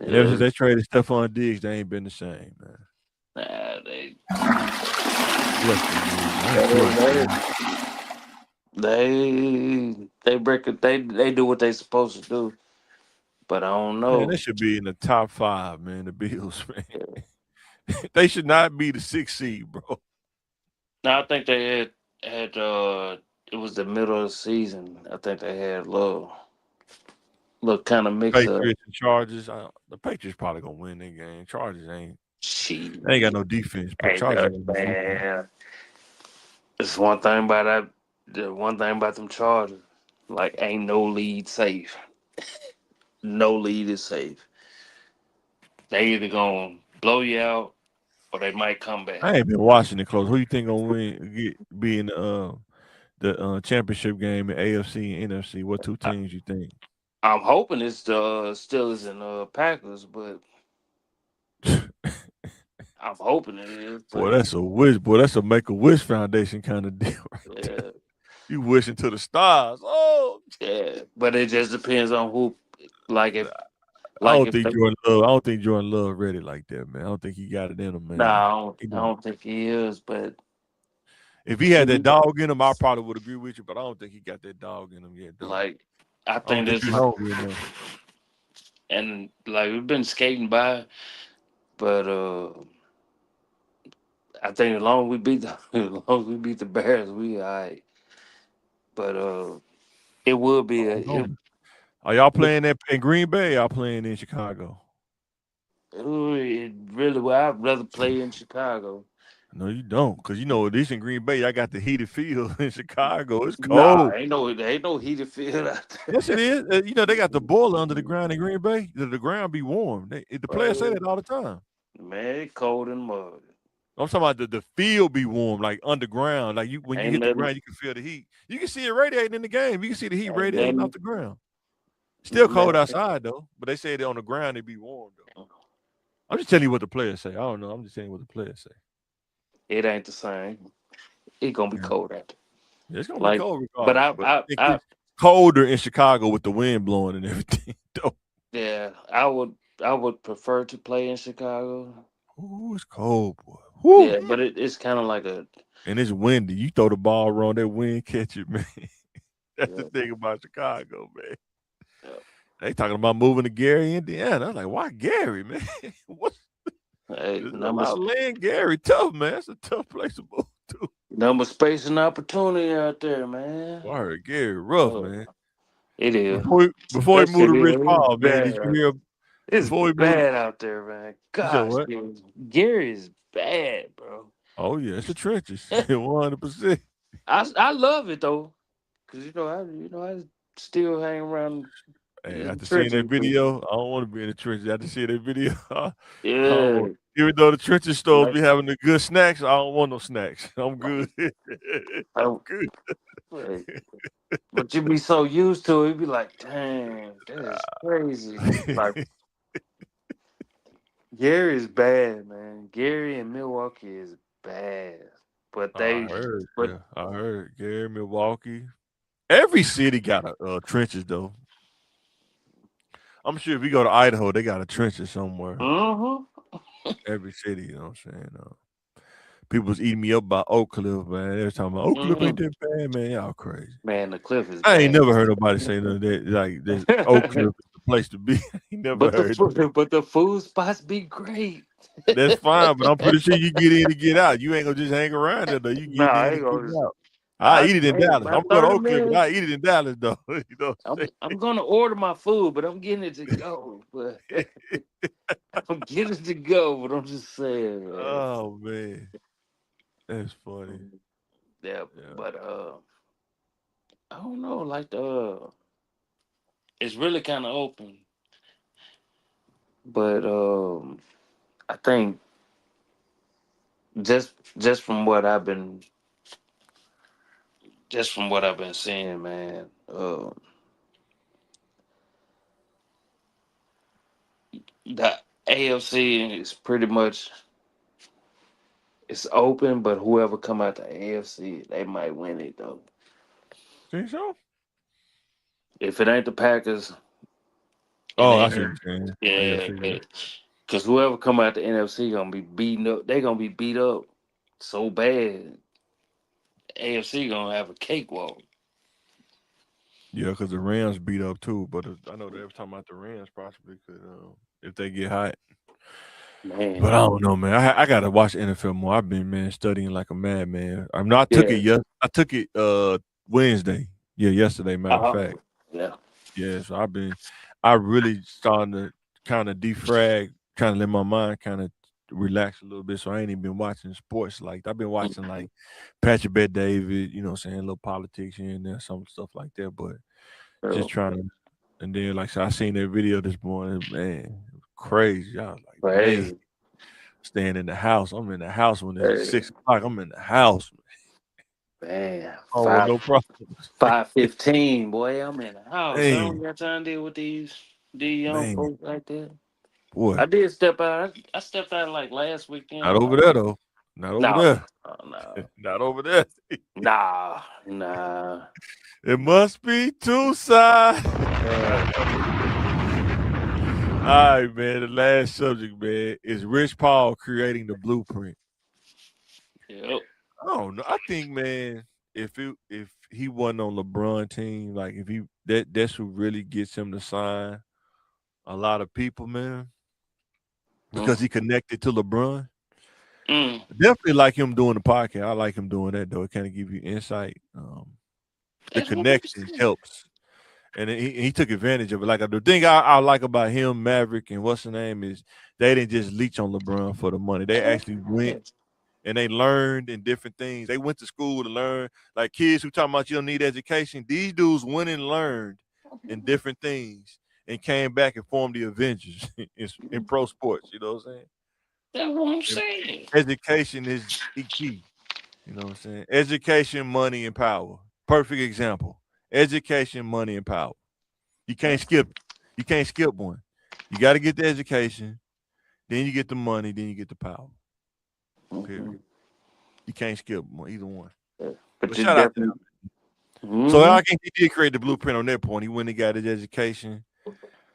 And ever since they traded Stephon Diggs, they ain't been the same, man. Nah, they break it. They do what they supposed to do, but I don't know. Man, they should be in the top 5, man. The Bills, man. They should not be the 6th seed, bro. No, I think they had it was the middle of the season. I think they had a little kind of mix up. Patriots and Chargers. The Patriots probably gonna win that game. Chargers ain't. They ain't got no defense. But Chargers, man. It's one thing about that. The one thing about them Chargers, like ain't no lead safe. No lead is safe. They either gonna blow you out or they might come back. I ain't been watching it close. Who you think gonna be in the championship game in AFC and NFC? What 2 teams you think? I'm hoping it's the Steelers and Packers, but I'm hoping it is. Boy, that's a wish. Boy, that's a Make-A-Wish Foundation kind of deal right there. You wishing to the stars. Oh, yeah, but it just depends on who. Like if, I don't think Jordan Love ready like that, man. I don't think he got it in him, man. No, I don't think he is. But if he had that dog in him, I probably would agree with you. But I don't think he got that dog in him yet. Though. Like I think this, and like we've been skating by, but I think as long as we beat the Bears, we all right. But it will be are y'all playing in Green Bay? Y'all playing in Chicago? It really well. I'd rather play in Chicago. No, you don't, because you know this in Green Bay. I got the heated field in Chicago. It's Nah, cold. ain't no heated field out there. Yes, it is. You know they got the boiler under the ground in Green Bay. The ground be warm. The players say that all the time. Man, it cold and mud. I'm talking about the field be warm, like underground. Like when you Ain't hit the nothing, ground, you can feel the heat. You can see it radiating in the game. You can see the heat ain't radiating off nothing, the ground. Still cold man. outside though, but they say that on the ground it be warm though. I'm just telling you what the players say. I don't know. I'm just telling you what the players say. It ain't the same. It gonna be Yeah. cold out there. It's gonna be Like, cold but regardless, but I think I, it's colder in Chicago with the wind blowing and everything. Though. yeah, I would prefer to play in Chicago. Ooh, it's cold, boy. Woo. Yeah, but it's kind of like a, And it's windy. You throw the ball around, that wind catch it, man. That's the yeah, thing about Chicago, man. yeah. They talking about moving to Gary, Indiana. I'm like, why Gary, man? What's Hey, I'm just laying Gary tough, man. It's a tough place to move to. number space and opportunity out there, man. Well, I heard Gary rough, Oh, man. it is. Before he That moved shit to Rich is Paul, man, did you bad. hear It's before he moved? bad out there, man. You said Gosh, what? Gary is bad, bro. Oh yeah, it's the trenches, 100%. I love it though, cause I still hang around Hey, in the after seeing that trenches. video, I don't want to be in the trenches. After seeing that video, I don't Yeah, want, even though the trenches stores like be having the good snacks, I don't want no snacks. I'm good. I'm I, good. like, but you be so used to it, you be like, dang, that is crazy. Like Gary is bad, man. Gary in Milwaukee is bad, but I they, heard, but yeah, I heard. Gary, Milwaukee. Every city got a trenches though. I'm sure if you go to Idaho, they got a trenches somewhere. uh-huh. Every city, you know what I'm saying? People was eating me up by Oak Cliff, man. They was talking about Oak Cliff ain't that bad, man. Y'all crazy. Man, the cliff is I ain't bad. never heard nobody say none of that. Like this Oak Cliff is the place to be. I ain't never heard that. But the food spots be great. That's fine, but I'm pretty sure you get in and get out. You ain't gonna just hang around there though. You Nah, get I in ain't and get gonna. out. I eat it in Hey, Dallas. about I'm going to 30 Oak Cliff, but I minutes. eat it in Dallas though. You know what I'm I'm gonna order my food, but I'm getting it to go. But saying? I'm getting it to go. But I'm just saying, man. Oh man, that's funny. Yeah, Yeah. but I don't know. Like it's really kind of open. But I think just from what I've been seeing, man. The AFC is pretty much it's open, but whoever come out the AFC, they might win it though. Think so? If it ain't the Packers and Oh, they I see what you're saying. Yeah, I yeah, see that. because whoever come out the NFC gonna be beaten up. They gonna be beat up so bad. AFC gonna have a cakewalk. Yeah, because the Rams beat up too. But I know they were talking about the Rams possibly could, if they get hot. But Man, I don't know, man. I gotta watch NFL more. I've been studying like a madman. I'm not took it yeah, yes. I took it Wednesday. Yeah, yesterday. Matter of uh-huh. fact. Yeah, Yeah, so I really starting to kind of defrag, kind of let my mind kind of relax a little bit. So I ain't even been watching sports like I've been watching like Patrick Bet David, you know what I'm saying, a little politics here and there, some stuff like that. But just so, trying to, and then like so I seen that video this morning, man, it was crazy. I was like, man, crazy. staying in the house. I'm in the house when it's Hey, 6 o'clock. I'm in the house. man, I don't want no problems. 5:15, boy. I'm in the house. I don't Man, got time to deal with these young man, folks like that. boy, I did step out. I stepped out like last not weekend. over there though. Not over No, there. no, Not over there. nah. It must be two sides. Uh, All right, man. The last subject, man, is Rich Paul creating the blueprint. yep. I don't know. I think, man, if he wasn't on LeBron team, like if he that's what really gets him to sign a lot of people, man, because Mm. he connected to LeBron. Mm. Definitely like him doing the podcast. I like him doing that though. It kind of give you insight. The That's what I'm connection saying. helps. And he took advantage of it. Like the thing I like about him, Maverick, and what's the name is they didn't just leech on LeBron for the money. They actually went and they learned in different things. They went to school to learn. Like kids who talking about you don't need education. These dudes went and learned in different things and came back and formed the Avengers in pro sports. You know what I'm saying? That's what I'm saying. Education is key. You know what I'm saying? Education, money, and power. Perfect example. Education, money, and power. You can't skip. You can't skip one. You got to get the education, then you get the money, then you get the power. Period. You can't skip either one. But shout out to him. So I think he did create the blueprint on that point. He went and got his education,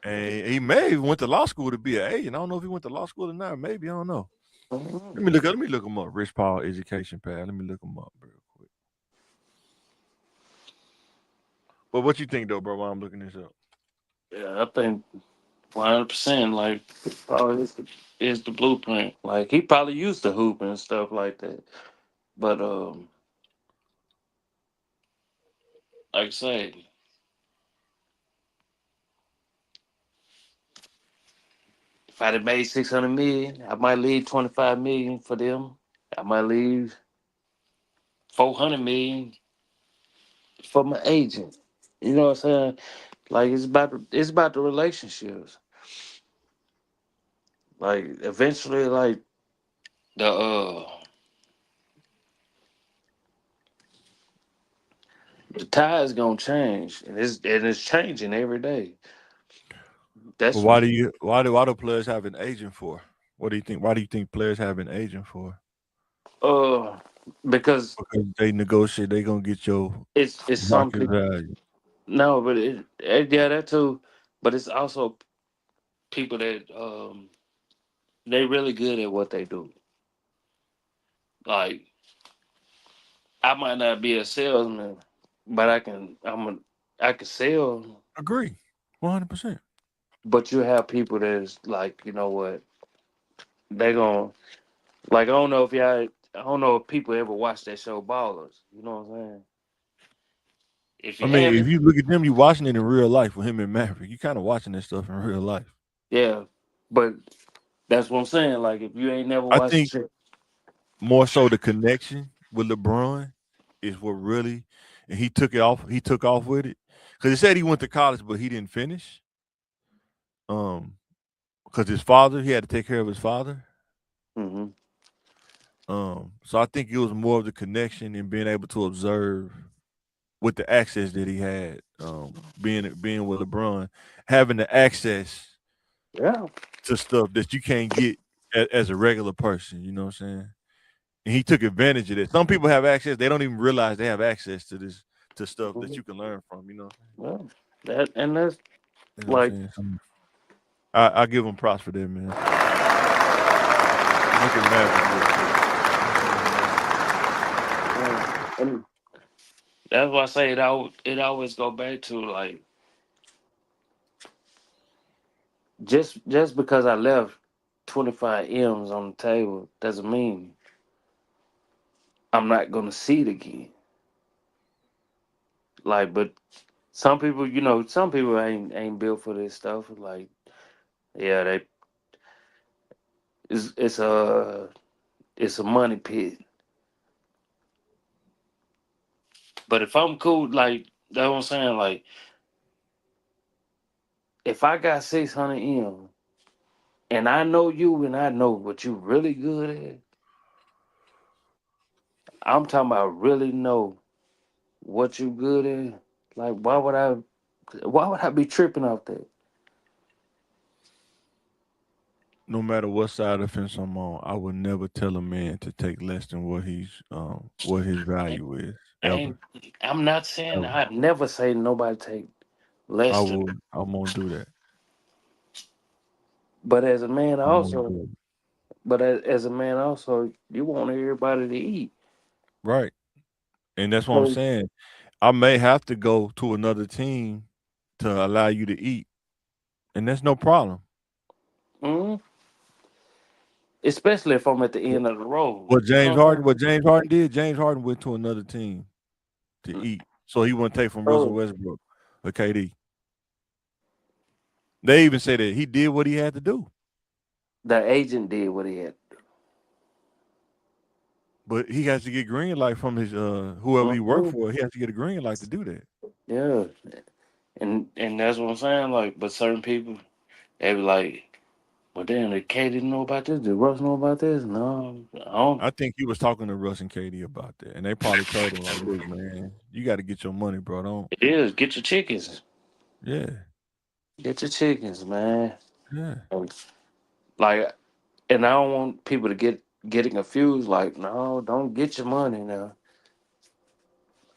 and he may have went to law school to be an agent. I don't know if he went to law school or not. Maybe I don't know. Let me look him up. Rich Paul education pad. Let me look him up real quick. But what you think though, bro? While I'm looking this up. Yeah, I think 100%. Like, Paul is the blueprint. Like, he probably used to hoop and stuff like that. But like I said, if I'd have made 600 million, I might leave 25 million for them. I might leave 400 million for my agent. You know what I'm saying? Like it's about the relationships. Like eventually, like the tide is gonna change, and it's changing every day. But That's why do players have an agent for? What do you think? Why do you think players have an agent for? uh because Because they negotiate, they gonna get your it's some market people. value. No, but yeah, that too. But it's also people that they really good at what they do. Like I might not be a salesman, but I can sell. Agree, 100%. But you have people that's like, you know what, they gon' like I don't know if people ever watch that show Ballers. You know what I'm saying? If I you mean, if haven't, you look at them, you watching it in real life with him and Maverick. You kind of watching that stuff in real life. yeah. But that's what I'm saying. Like if you ain't never I watched the think shit, more so the connection with LeBron is what really, and he took it off. He took off with it because he said he went to college, but he didn't finish. Because his father, he had to take care of his father. hmm So I think it was more of the connection and being able to observe with the access that he had, being with LeBron, having the access yeah. to stuff that you can't get as a regular person. You know what I'm saying? And he took advantage of it. Some people have access; they don't even realize they have access to this to stuff that you can learn from. You know, Well, that's you know what like I'm saying? So I give him props for that, man. Look at Maverick real quick. and that's why I say it always go back to like just because I left 25 M's on the table doesn't mean I'm not gonna see it again. Like, but some people, some people ain't built for this stuff. Like, yeah, it's a money pit. But if I'm cool, like that's what I'm saying. Like, if I got 600 M and I know you and I know what you really good at, I'm talking about really know what you good at. Like, why would I be tripping off that? No matter what side of the fence I'm on, I would never tell a man to take less than what his value is I ever. ain't, I'm not saying Ever. I never say nobody take less than. I won't do that. But as a man I won't also, do it. but as a man also, you want everybody to eat. Right. And that's what I'm So, saying. I may have to go to another team to allow you to eat. And that's no problem. mhm, especially if I'm at the end of the road. What You know what I'm saying? James Harden did, James Harden went to another team to eat. So he wouldn't take from Russell So Westbrook or KD. They even say that he did what he had to do. the agent did what he had. But he has to get green light from his whoever he worked for. He has to get a green light to do that. Yeah, and that's what I'm saying. Like, but certain people, they be like, "Well, damn, did K didn't know about this? Did Russ know about this?" No, I don't. I think he was talking to Russ and KD about that, and they probably told him like, "Look, man, you got to get your money, bro. Don't." It is get your chickens, Yeah, get your chickens, man. yeah. Like, and I don't want people to getting confused. Like, no, don't get your money now.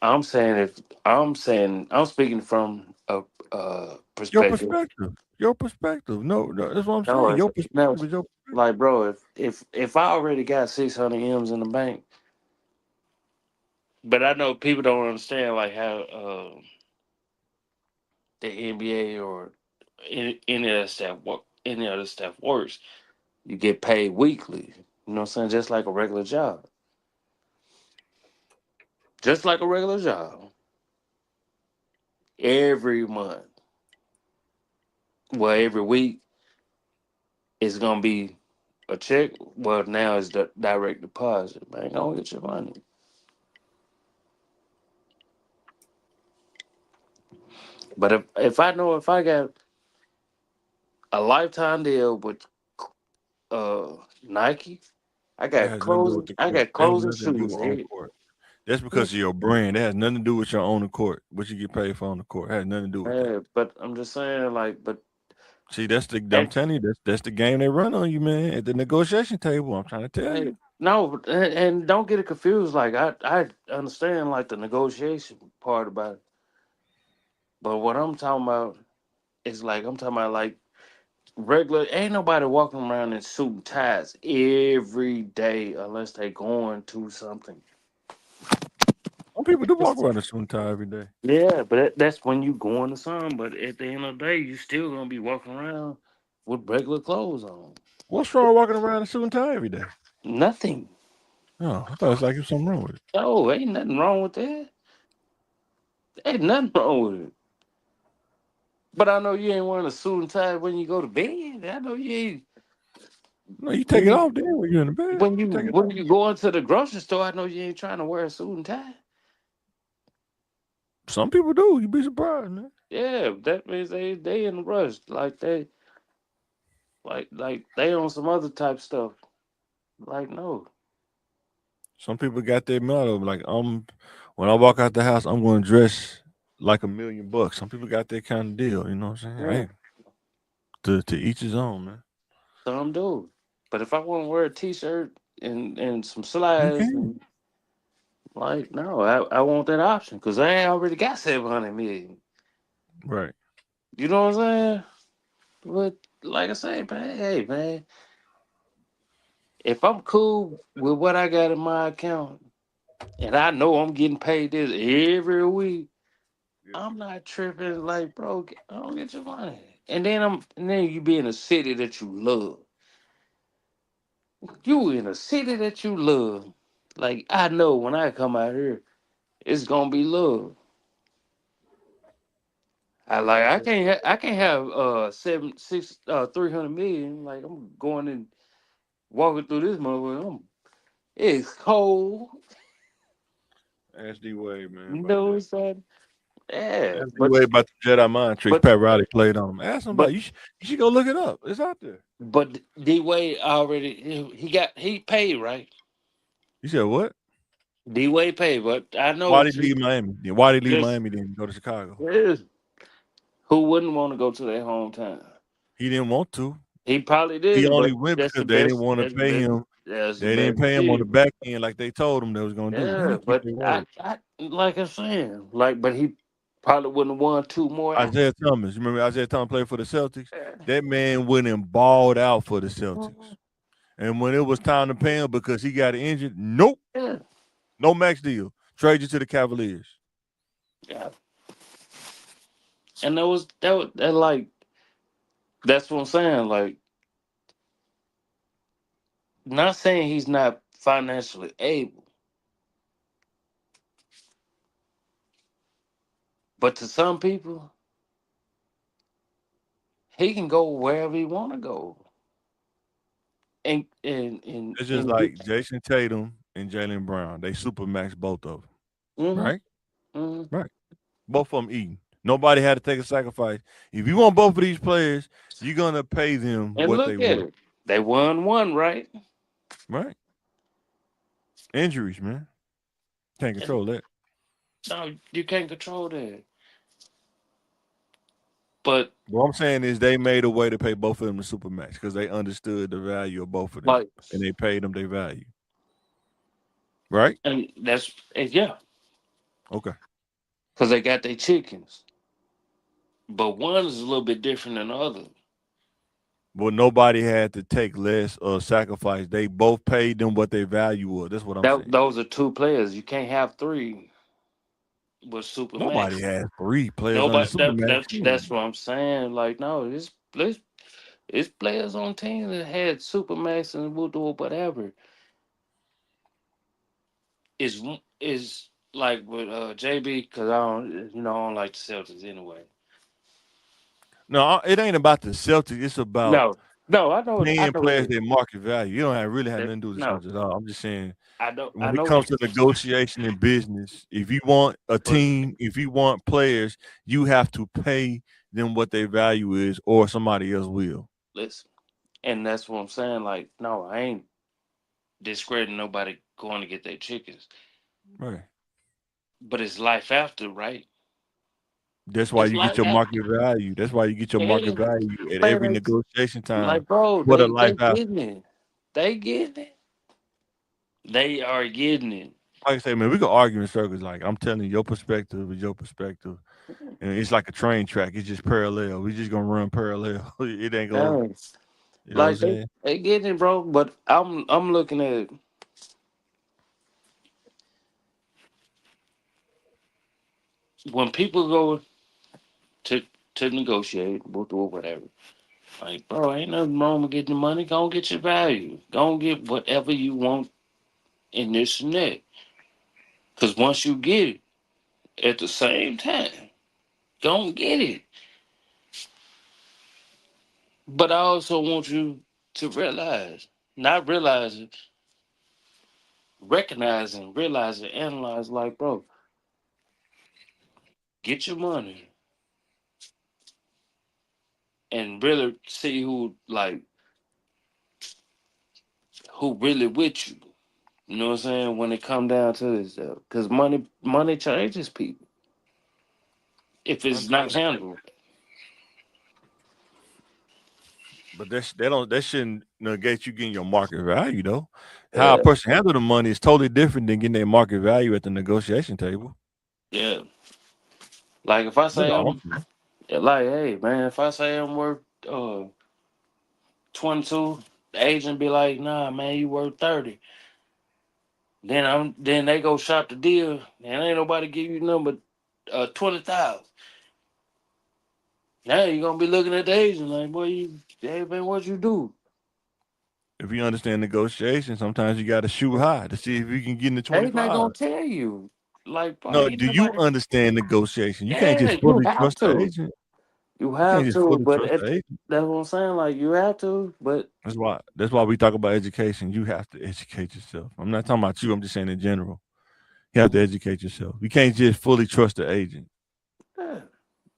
I'm saying I'm speaking from a Your perspective. perspective. Your perspective. No, no, that's what I'm No, saying. Your no, perspective is your like, bro, if I already got 600 M's in the bank, but I know people don't understand like how the NBA or any other stuff any other stuff works. You get paid weekly. You know what I'm saying? Just like a regular job. Just like a regular job. Every month. Well, every week it's gonna be a check. Well, now it's the direct deposit. Man, go get your money. But if I know if I got a lifetime deal with Nike, that has nothing to do with the I court. got That has clothes and nothing to do shoes. with on court. That's because of your brand. That has nothing to do with your own the court. What you get paid for on the court. It has nothing to do with that. Yeah, but I'm just saying, like, but See, that's the I'm at, telling you, that's the game they run on you, man. At the negotiation table, I'm trying to tell hey, you. no, and don't get it confused. Like, I understand like the negotiation part about it, but what I'm talking about is like I'm talking about like regular. Ain't nobody walking around in suit and ties every day unless they going to something. Some people do walk around a suit and tie every day. Yeah, but that's when you going to some. But at the end of the day, you still gonna be walking around with regular clothes on. What's wrong with walking around in a suit and tie every day? Nothing. Oh, I thought it's like there's something wrong with it. No, ain't nothing wrong with that. Ain't nothing wrong with it. But I know you ain't wearing a suit and tie when you go to bed. I know you ain't No, you take when it you off then when you're in the bed. You take it when off. you go into the grocery store. I know you ain't trying to wear a suit and tie. Some people do. You'd be surprised, man. Yeah, that means they in a rush. Like they on some other type stuff. Like no. Some people got their motto like when I walk out the house, I'm going to dress like $1,000,000. Some people got that kind of deal. You know what I'm saying? Yeah, Hey, to each his own, man. some do. But if I want to wear a t-shirt and some You slides can. and like no, I want that option because I ain't already got 700 million. Right. You know what I'm saying? But like I say, man, hey man, if I'm cool with what I got in my account and I know I'm getting paid this every week, Yeah. I'm not tripping. Like, bro, I don't get your money. And then you be in a city that you love. You in a city that you love. Like I know when I come out here, it's gonna be love. I can't have 300 million. Like I'm going and walking through this motherfucker. It's cold. Ask D Wade, man, You about know what that. I'm saying? Yeah, Ask D Wade about the Jedi mind tricks but Pat Riley played on him. Ask him about but it. You should go look it up. It's out there. but D Wade already he paid right. You said what? D Wade paid, but I Why know did he leave Miami? Then why did he leave just Miami then and go to Chicago? who wouldn't want to go to their hometown. He didn't want to. He probably He did, only but went that's the because they didn't best. want to That's the pay best. him. That's the They didn't best pay him on the decision. back end like they told him they was gonna do. They Yeah, didn't keep but their word. I like I'm saying, like, but he probably wouldn't have won two more. Isaiah Thomas, you remember Isaiah Thomas played for the Celtics? That man went and balled out for the Celtics. And when it was time to pay him because he got injured, nope, Yeah, no max deal. Trade you to the Cavaliers. yeah. And that like that's what I'm saying. Like, not saying he's not financially able, but to some people, he can go wherever he want to go, and It's just and get like Jason Tatum and Jaylen Brown. They supermax both of them. Mm-hmm. Right? Mm-hmm. Right. Both of them eating. Nobody had to take a sacrifice. If you want both of these players, you're gonna pay them And what they look at want. it. They won one, right? Right? Injuries, man. Can't And control that. no, you can't control that. But What I'm saying is they made a way to pay both of them the supermax because they understood the value of both of them like, and they paid them their value. Right? and yeah, Okay. because they got their chickens. But one is a little bit different than the other. Well, nobody had to take less or sacrifice. They both paid them what their value was. That's what I'm saying. Those are two players. You can't have three with super Nobody max. had 3 players on the Nobody. supermax. That's what I'm saying. Like, no, it's players on team that had super max and will do whatever. Is is like with JB, because I don't like the Celtics anyway. No, it ain't about the Celtics. It's about No, no, I paying know players it. their market value. You don't really have That, nothing to do with the no, Celtics at all. I'm just saying I when it know comes what. to negotiation in business, if you want a But team, if you want players, you have to pay them what their value is, or somebody else will. listen, and that's what I'm saying. Like, no, I ain't discrediting nobody going to get their chickens, Right. but it's life after, right? That's why It's you get life your after. market value. That's why you get your market Yeah, value at man, every negotiation time like, bro, for the they life after. getting it. They getting it. They are getting it. Like I say, man, we can argue in circles. Like I'm telling you, your perspective is your perspective, and it's like a train track. It's just parallel. We just gonna run parallel. It ain't gonna, Man, you know what I'm like saying? they getting it, bro. But I'm looking at when people go to negotiate, we'll do whatever. Like, bro, ain't nothing wrong with getting the money. Go get your value. Go get whatever you want in this and that. Because once you get it, at the same time, go get it. But I also want you to realize, not realize it, recognize and realize and analyze. Like, bro, get your money and really see who really with you. You know what I'm saying? When it come down to this stuff, because money changes people if it's not Understand. handled. But that shouldn't negate you getting your market value though. How a Yeah, person handle the money is totally different than getting their market value at the negotiation table. yeah. Like if I That's say all I'm saying. like, hey man, if I say I'm worth 22, the agent be like, nah man, you worth 30. Then they go shop the deal, and ain't nobody give you number 20,000. Now you gonna be looking at the agent like, boy, hey man, what you do? If you understand negotiation, sometimes you got to shoot high to see if you can get in the They not 25. gonna tell you. Like, bro, No, ain't do you nobody. understand negotiation? You can't Yeah, just you fully have trust the to. agent. You You can't have just to, fully but trust the agent. that's what I'm saying. Like, you have to, but That's why we talk about education. You have to educate yourself. I'm not talking about you. I'm just saying in general. You have to educate yourself. You can't just fully trust the agent. yeah.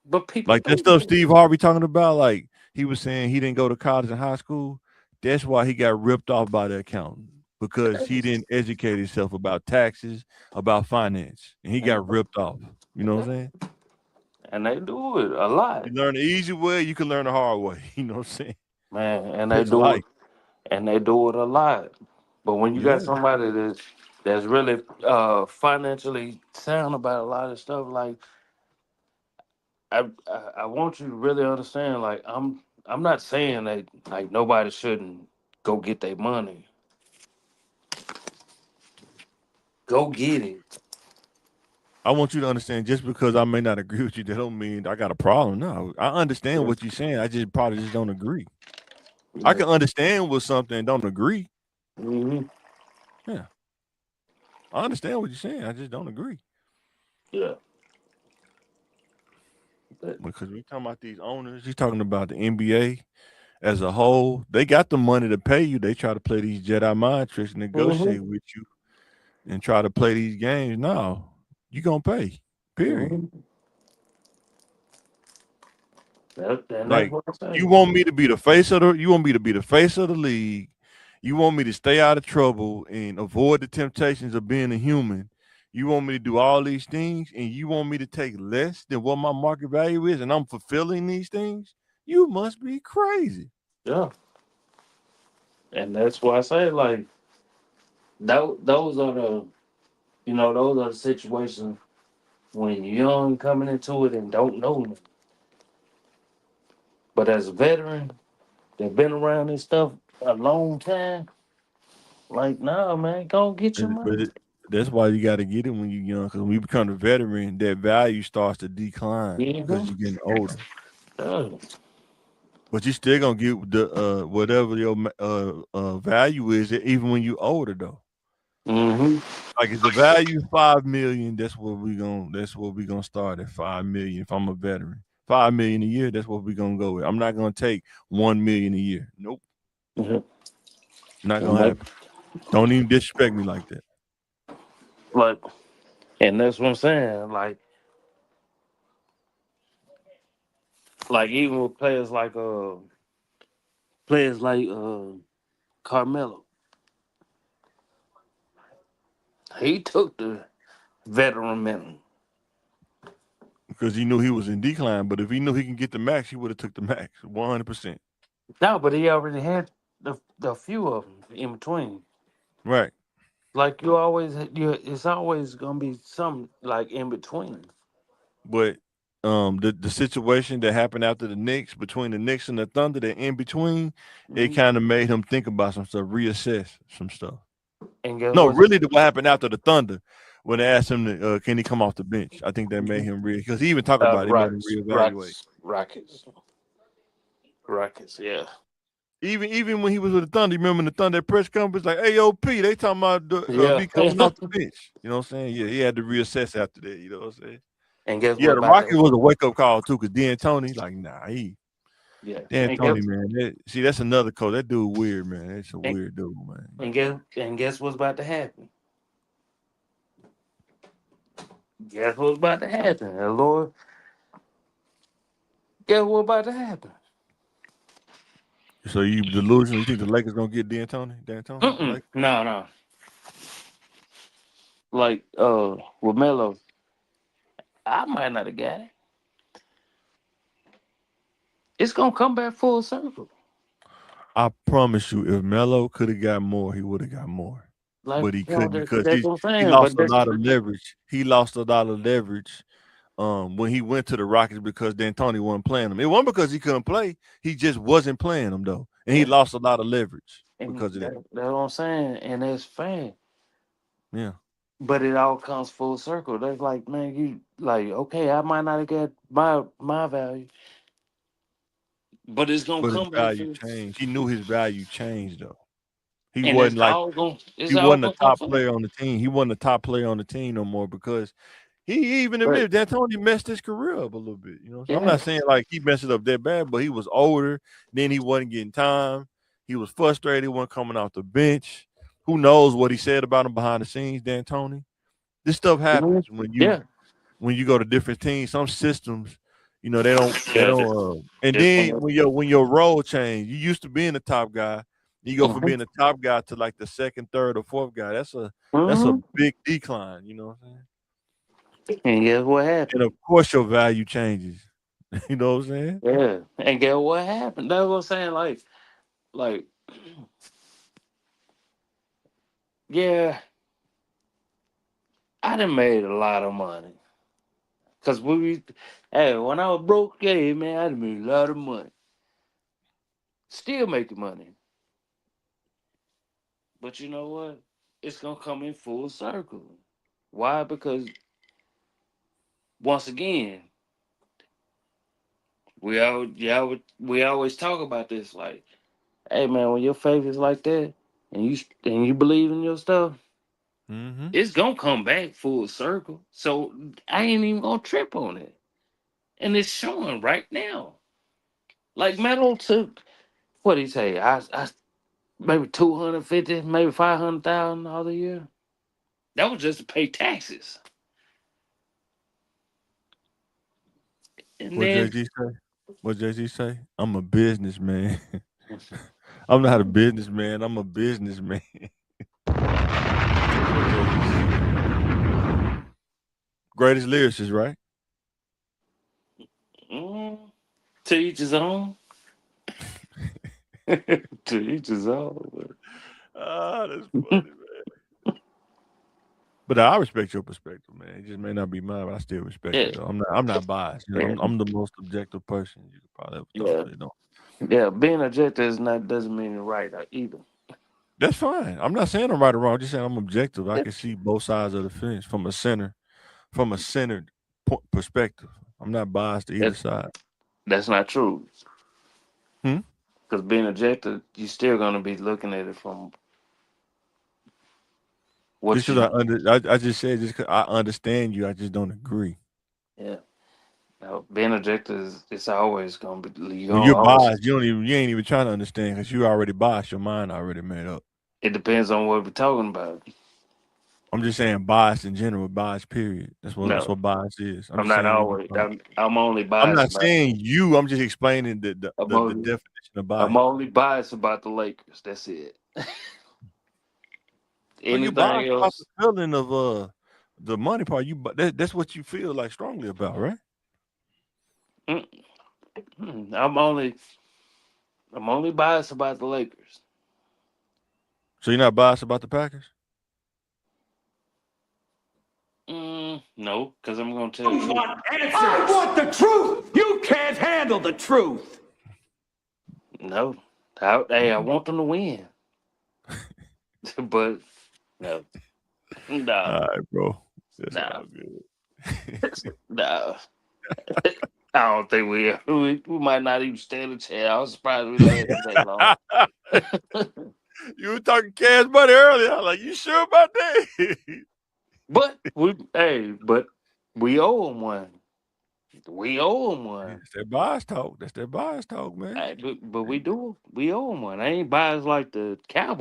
But people Like that do. stuff Steve Harvey talking about, like he was saying he didn't go to college and high school. That's why he got ripped off by the accountant because he didn't educate himself about taxes, about finance, and he got ripped off. You know what I'm saying? And they do it a lot, You learn the easy way, you can learn the hard way. You know what I'm saying? man. And they It's do life. it, and they do it a lot. But when you got Yeah. somebody that's really financially sound about a lot of stuff, like I want you to really understand. Like I'm not saying that like nobody shouldn't go get their money. Go get it. I want you to understand just because I may not agree with you, that don't mean I got a problem. No. I understand Yeah. what you're saying. I just probably just don't agree. I Yeah. can understand with something and don't agree. Hmm. Yeah. I understand what you're saying. I just don't agree. Yeah. But, Because we talking about these owners, he's talking about the NBA as a whole. They got the money to pay you. They try to play these Jedi mind tricks and hmm negotiate with you. and try to play these games. No, you gonna pay. Period. Mm-hmm. That's Like what I'm you saying. want me to be the face of the you want me to be the face of the league. You want me to stay out of trouble and avoid the temptations of being a human. You want me to do all these things and you want me to take less than what my market value is and I'm fulfilling these things? You must be crazy. Yeah, and that's why I say like those are those are the situations when you're young coming into it and don't know nothing. But as a veteran that been around this stuff a long time, like nah, man, go get your But money. that's why you got to get it when you're young. Because when you become a veteran, that value starts to decline because Mm-hmm. you're getting older. Yeah. But you still gonna get the whatever your value is, even when you older though. Mm-hmm. Like if the value is 5 million, that's what we gonna start at 5 million. If I'm a veteran, 5 million a year, that's what we gonna go with. I'm not gonna take 1 million a year. Nope, Yeah. not And gonna that, happen. Don't even disrespect me like that. like, and that's what I'm saying. Like even with players like Carmelo, he took the veteran minimum. Because he knew he was in decline. But if he knew he can get the max, he would have took the max 100%. No, but he already had the few of them in between. Right. Like it's always gonna be some like in between. But the situation that happened after the Knicks, between the Knicks and the Thunder, that in between, it Mhm. kind of made him think about some stuff, reassess some stuff. And guess No, what? really, what happened after the Thunder when they asked him to, can he come off the bench? I think that made Mhm. him real because he even talked about it. It made him Rockets, reevaluate. Rockets, Rockets, Rockets. Yeah, Even when he was with the Thunder, you remember the Thunder press conference, like AOP, they talking about yeah. me coming off the bench. You know what I'm saying? Yeah, he had to reassess after that. You know what I'm saying? And guess Yeah, what the about Rockets that? was a wake up call too, because D'Antoni, like, nah, Yeah. D'Antoni, man. That's another coach. That dude weird, man. That's a And, weird dude, man. and guess what's about to happen? Guess what's about to happen? Lord, guess what's about to happen? So you delusional? You think the Lakers gonna get D'Antoni, the Mm-mm. Lakers? No, no. Like with Melo, I might not have got it. It's gonna come back full circle. I promise you, if Melo could have got more, he would have got more. Like But he couldn't because that's what I'm he saying. lost But a that's lot of leverage. He lost a lot of leverage when he went to the Rockets because D'Antoni wasn't playing him. It wasn't because he couldn't play. He just wasn't playing him though. And he yeah, lost a lot of leverage and because of that. that's what I'm saying. And that's fair. Yeah. But it all comes full circle. That's like, man, you like, okay, I might not have got my value, but it's gonna But his come back value full. changed. He knew his value changed though. He And wasn't like it's he all wasn't a gonna come top full. player on the team. He wasn't a top player on the team no more because he even But admitted that Tony messed his career up a little bit. You know, so I'm yeah, not saying like he messed it up that bad, but he was older. Then he wasn't getting time. He was frustrated. He wasn't coming off the bench. Who knows what he said about him behind the scenes, D'Antoni? This stuff mhm, happens yeah, when you go to different teams. Some systems, they yeah. don't. And This then one, when your role change, you used to being the top guy. You go from mhm, being the top guy to like the second, third, or fourth guy. That's a mhm. big decline. You know what I'm saying? And guess what And happened? of course your value changes. You know what I'm saying? Yeah, and guess what happened? That's what I'm saying. Like, yeah, I done made a lot of money. Cause hey, when I was broke, yeah, man, I done made a lot of money. Still making money. But you know what? It's gonna come in full circle. Why? Because once again, we always talk about this. Like, hey man, when your faith is like that, and you believe in your stuff, Mm-hmm. it's gonna come back full circle. So I ain't even gonna trip on it, and it's showing right now. Like Metal took what he say? I maybe 250, maybe 500,000 all the year. That was just to pay taxes. And What then Jay-Z say? What Jay-Z say? I'm a businessman. I'm not a businessman. I'm a businessman. Greatest lyricist, right? To each his own. To each his own. That's funny, man. But I respect your perspective, man. It just may not be mine, but I still respect it. Though. I'm not biased. You know, I'm the most objective person you could probably ever talk to. You know. Yeah, being objective doesn't mean you're right either. That's fine. I'm not saying I'm right or wrong. I'm just saying I'm objective. I can see both sides of the fence from a centered perspective. I'm not biased to either side. That's not true. Hmm? Because being objective, you're still gonna be looking at it from what Just because I just said just 'cause I understand you, I just don't agree. Yeah. Now, being objective it's always gonna be you When gonna you're always. biased, you ain't even trying to understand because you already biased. Your mind already made up. It depends on what we're talking about. I'm just saying bias in general, bias period. That's No, what bias is. I'm I'm just not saying when you always. I'm only I'm biased not about. saying you. I'm just explaining the I'm definition of I'm bias. only biased about the Lakers. That's it. So you Anything biased about the else? feeling of the money part. That's what you feel like strongly about, right? I'm only biased about the Lakers. So you're not biased about the Packers? No, because I'm gonna tell you. I want the truth. You can't handle the truth. No, I want them to win, but no, All no, right, bro. That's all no, good. no. I don't think we might not even stand a chance. I was surprised we lasted that long. You were talking cash money earlier. I'm like, you sure about that? but we owe them one. We owe them one. That's that bias talk. That's that bias talk, man. Hey, but we owe them one. I ain't biased like the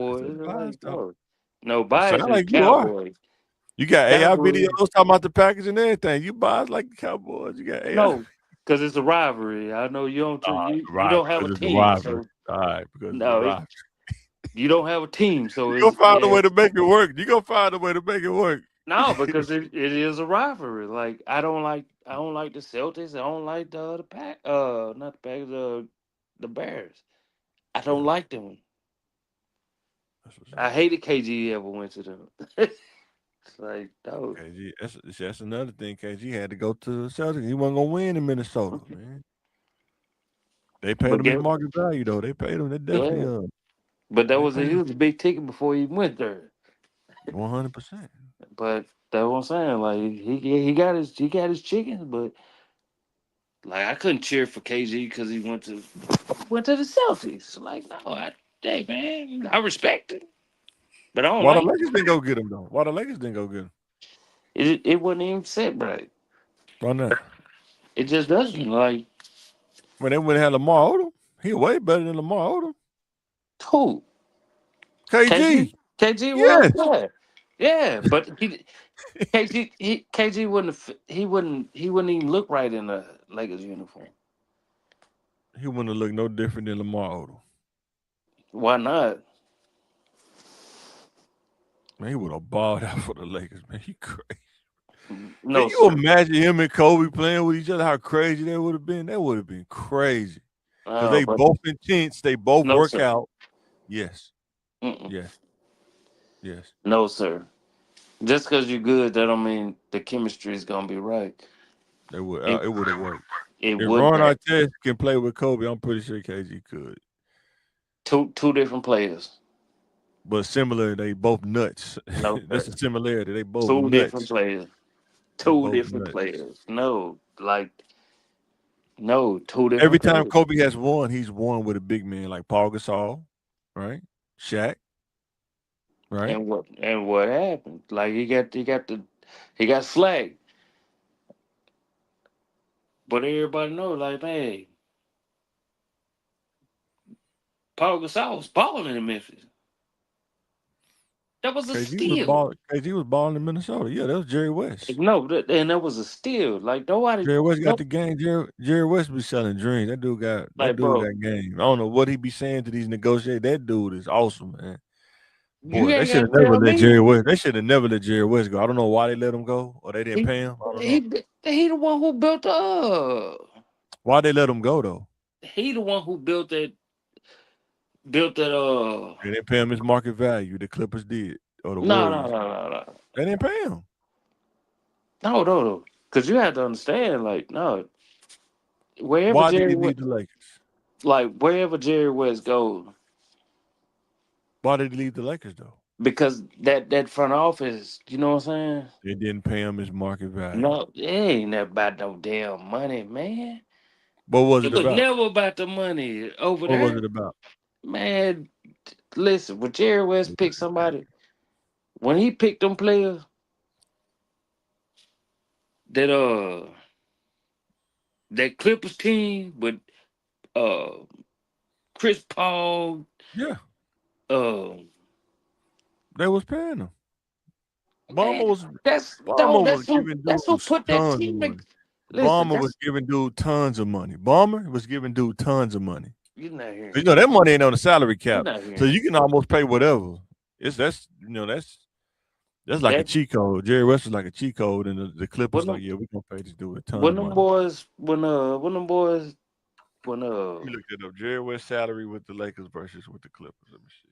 That's Cowboys. that bias Like, talk. no It bias sound is like you are. Cowboys. You got AI Cowboys. videos talking about the Packers and everything. You biased like the Cowboys. You got AI. No, because it's a rivalry. I know you don't. You Right, don't have a because it's a team, rivalry. so All right, because it's a no, rivalry. you don't have a team, so You it's gonna find a yeah. way to make it work. You gonna find a way to make it work. No, because it is a rivalry. Like I don't like the Celtics. I don't like the pack. Not the Packers. The Bears. I don't Yeah, like them. that's what's I up. hated KG ever went to them. It's like no. KG, that's another thing. KG had to go to the Celtics. He wasn't gonna win in Minnesota, man. They paid But him his get market value, though. They paid him. They definitely yeah. But they paid he him was a big ticket before he went there. 100%. But that's what I'm saying. Like he got his chickens, but like I couldn't cheer for KG because he went to the Celtics. Like no, hey man, I respect it, but I don't Why the like Lakers didn't go get him though? Why the Lakers didn't go get him? it. It wasn't even set right. Why not? It just doesn't like When they went and had Lamar Odom, he way better than Lamar Odom. who KG, KG was yes, yeah, but KG wouldn't even look right in a Lakers uniform. he wouldn't have looked no different than Lamar Odom. Why not? Man, he would have balled out for the Lakers, man. He crazy. Can No you sir. imagine him and Kobe playing with each other? How crazy that would have been? That would have been crazy. Because they But both intense. They both no work sir. out. Yes, Mm-mm. yes, yes. No sir. Just because you're good, that don't mean the chemistry is gonna be right. They would. It It would have worked. it If wouldn't Ron have. Artest can play with Kobe, I'm pretty sure KG could. Two different players. But similar, they both nuts. No That's sir. a similarity. They both Two different nuts. players. They Two both different nuts. players. No, two Every different time players. Kobe has won, he's won with a big man like Paul Gasol, right? Shaq, right? And what happened? Like he got slack. But everybody knows, like, man, Paul Gasol was balling in Memphis. That was a steal. steal. KG was balling in Minnesota. Yeah, that was Jerry West. No, and that was a steal. Like nobody. Jerry West got the game. Jerry West be selling dreams. That dude got bro, game. I don't know what he be saying to these negotiators. That dude is awesome, man. You Boy, they ain't should have gotta never tell let me. Jerry West. They should have never let Jerry West go. I don't know why they let him go, or they didn't pay him. I don't know. He the one who built Why they let him go though? He the one who built that. They didn't pay him his market value. The Clippers did, or the No. Warriors. They didn't pay him. No. Because you have to understand, like, no, wherever Why Jerry did he West, leave the Lakers? like wherever Jerry West goes, Why did he leave the Lakers though? because that front office, you know what I'm saying? They didn't pay him his market value. No, it ain't about no damn money, man. What was it It was about? never about the money over there. What was it about? Man, listen, when Jerry West picked somebody, when he picked them players, that Clippers team with Chris Paul, Yeah, um, they was paying him. Ballmer was giving who dudes put that tons of team. money. Listen, Ballmer was giving dude tons of money. Ballmer was giving dude tons of money. You're not hearing. You know that money ain't on the salary cap, so Hearing. you can almost pay whatever. That's like a cheat code. Jerry West was like a cheat code, and the Clippers like, yeah, we're gonna pay this dude a ton of money. When you looked it up, Jerry West salary with the Lakers versus with the Clippers. Let me see.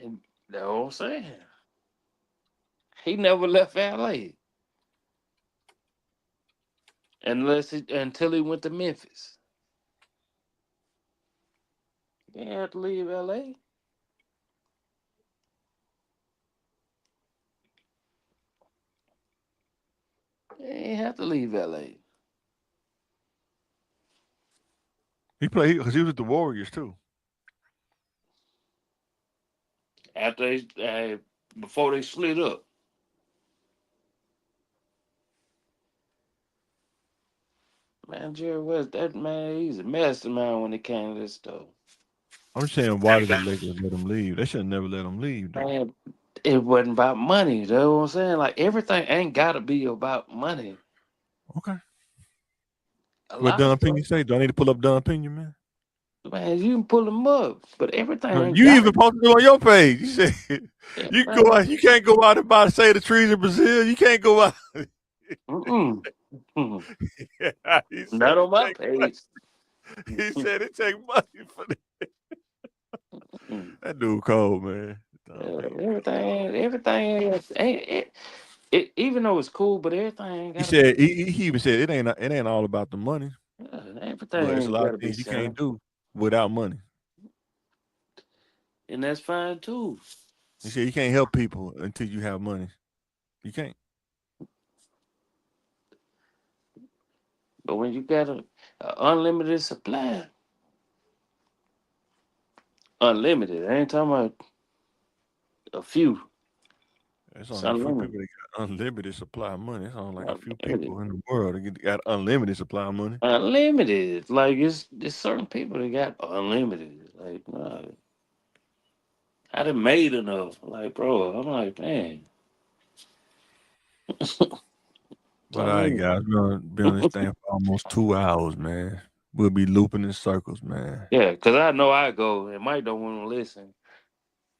And that's what I'm saying. He never left LA until he went to Memphis. He didn't have to leave LA. He didn't have to leave LA. He played because he was with the Warriors too. After before they split up. Man, Jerry West, that man, he's a mastermind when it came to this stuff. I'm saying, why did the Lakers let him leave? They should have never let him leave. Though. Man, it wasn't about money. You know what I'm saying? Like everything ain't gotta be about money. Okay. What Don Pena say? Do I need to pull up Don Pena, man? Man, you can pull him up, but everything. You even posted it on your page. You said you go out. You can't go out and buy say the trees in Brazil. You can't go out. Not on my page. He said it take money for that. That dude cold, man. Everything ain't it, even though it's cool, but everything. He said he even said it ain't all about the money. Everything. But there's a lot of things you can't do without money, and that's fine too. He said you can't help people until you have money. You can't. But when you got an unlimited supply, unlimited. I ain't talking about a few. There's only a few people that got unlimited supply of money. It's only like a few people in the world that got unlimited supply of money. Unlimited. Like it's certain people that got unlimited. Like, nah, I done made enough. Like, bro, I'm like, man. But all right, guys, we're gonna be on this thing for almost 2 hours, man. We'll be looping in circles, man. Yeah, because I know I go and Mike don't want to listen.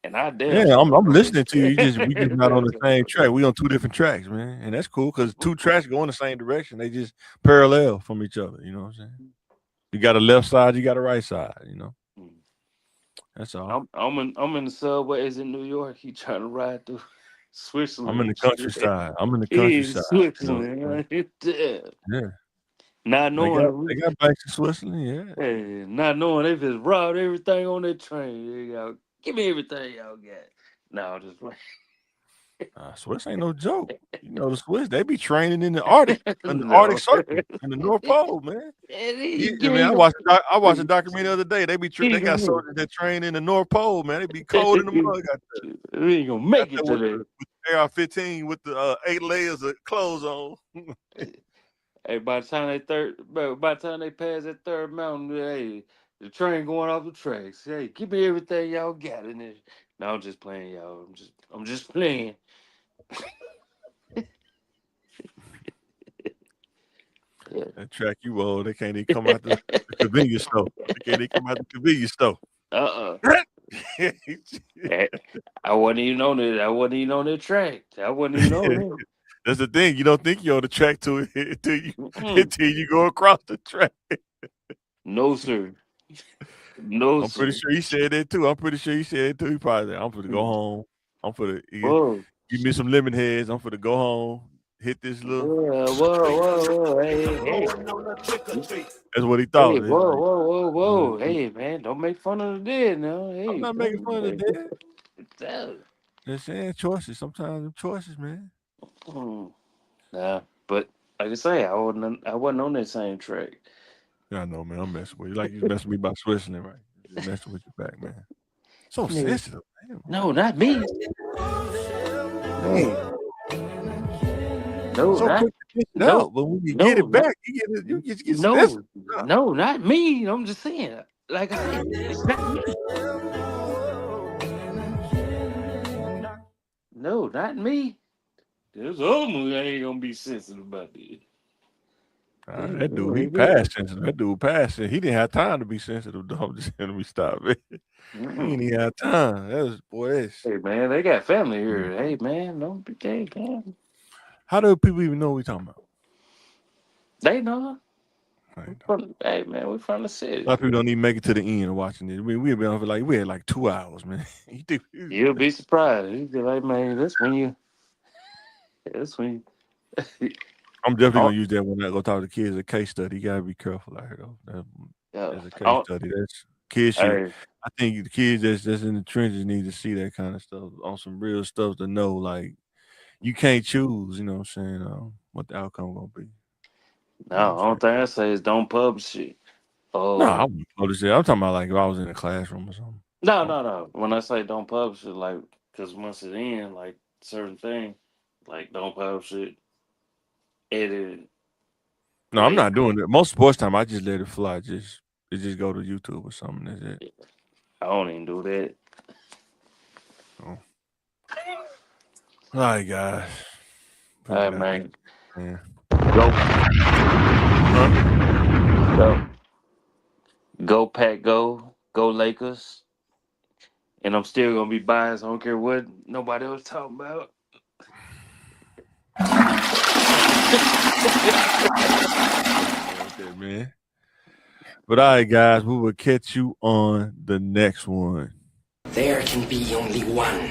And I I'm listening to you. We just not on the same track. We on two different tracks, man. And that's cool because two tracks go in the same direction. They just parallel from each other. You know what I'm saying? You got a left side, you got a right side, you know. That's all. I'm in the subways in New York. He trying to ride through Switzerland. I'm in the countryside. Switzerland. Yeah. Not knowing they got banks in Switzerland, yeah. Hey, not knowing they just robbed everything on that train. Y'all, give me everything y'all got. No, just like Swiss ain't no joke. You know the Swiss, they be training in the Arctic, in the Arctic Circle, in the North Pole, man. I watched a documentary the other day. They got soldiers that train in the North Pole, man. They be cold in the mud. They ain't gonna make it today. With the AR-15 with the 8 layers of clothes on. Hey, by the time they pass that third mountain, hey, The train going off the tracks. Hey, give me everything y'all got in there. No, I'm just playing, y'all. I'm just playing. Yeah. That track you old, they can't even come out the convenience store. They can't even come out the convenience store. I wasn't even on it. I wasn't even on that track. I wasn't even on it. That's the thing. You don't think you're on the track until you go across the track. No, sir. No, I'm pretty sure he said that too. He probably said, I'm for to go home. I'm for to give me some lemon heads. I'm for to go home. Hit this little. Whoa. Hey. That's what he thought. Hey, whoa. Hey, man, don't make fun of the dead now. Hey, I'm not making fun of the dead. Just saying choices. Sometimes them choices, man. Nah, but like I say, I wasn't on that same track. Yeah, I know, man. I'm messing with you. Like you messing with me about Switzerland, right? Just messing with you back, man. So sensitive, man. No, not me. No, so not quick to get it out, but when you get it back, you get sensitive. No, not me. I'm just saying. Like I said, it's not me. No, not me. There's other movie I ain't gonna be sensitive about this. That dude, he passed sensitive. That dude passed it. He didn't have time to be sensitive. I'm just saying, let me stop it. He didn't even have time. That was boyish. Hey man, they got family here. Hey man, don't be gay, man. How do people even know what we talking about? They know. Hey man, we from the city. A lot of people don't even make it to the end of watching it. I mean, we had like 2 hours, man. You'll be surprised. You'll be like, man, that's when you. I'm definitely gonna use that when I go talk to the kids. A case study. You gotta be careful out here, though. That's a case study. That's kids. I think the kids that's in the trenches need to see that kind of stuff on some real stuff to know. Like you can't choose. You know what I'm saying? What the outcome gonna be? No, the only thing I say is don't publish it. No, I wouldn't publish it. I'm talking about like if I was in a classroom or something. No. When I say don't publish it, like because once it's in, like certain thing, like don't publish it. Edit. No, I'm not doing it. Most sports time, I just let it fly. It just go to YouTube or something. That's it. I don't even do that. Oh. All right, guys. All right, man. Yeah. Go. Go Pack, go Lakers. And I'm still gonna be biased. I don't care what nobody else talking about. Okay, man. But all right, guys, we will catch you on the next one. There can be only one.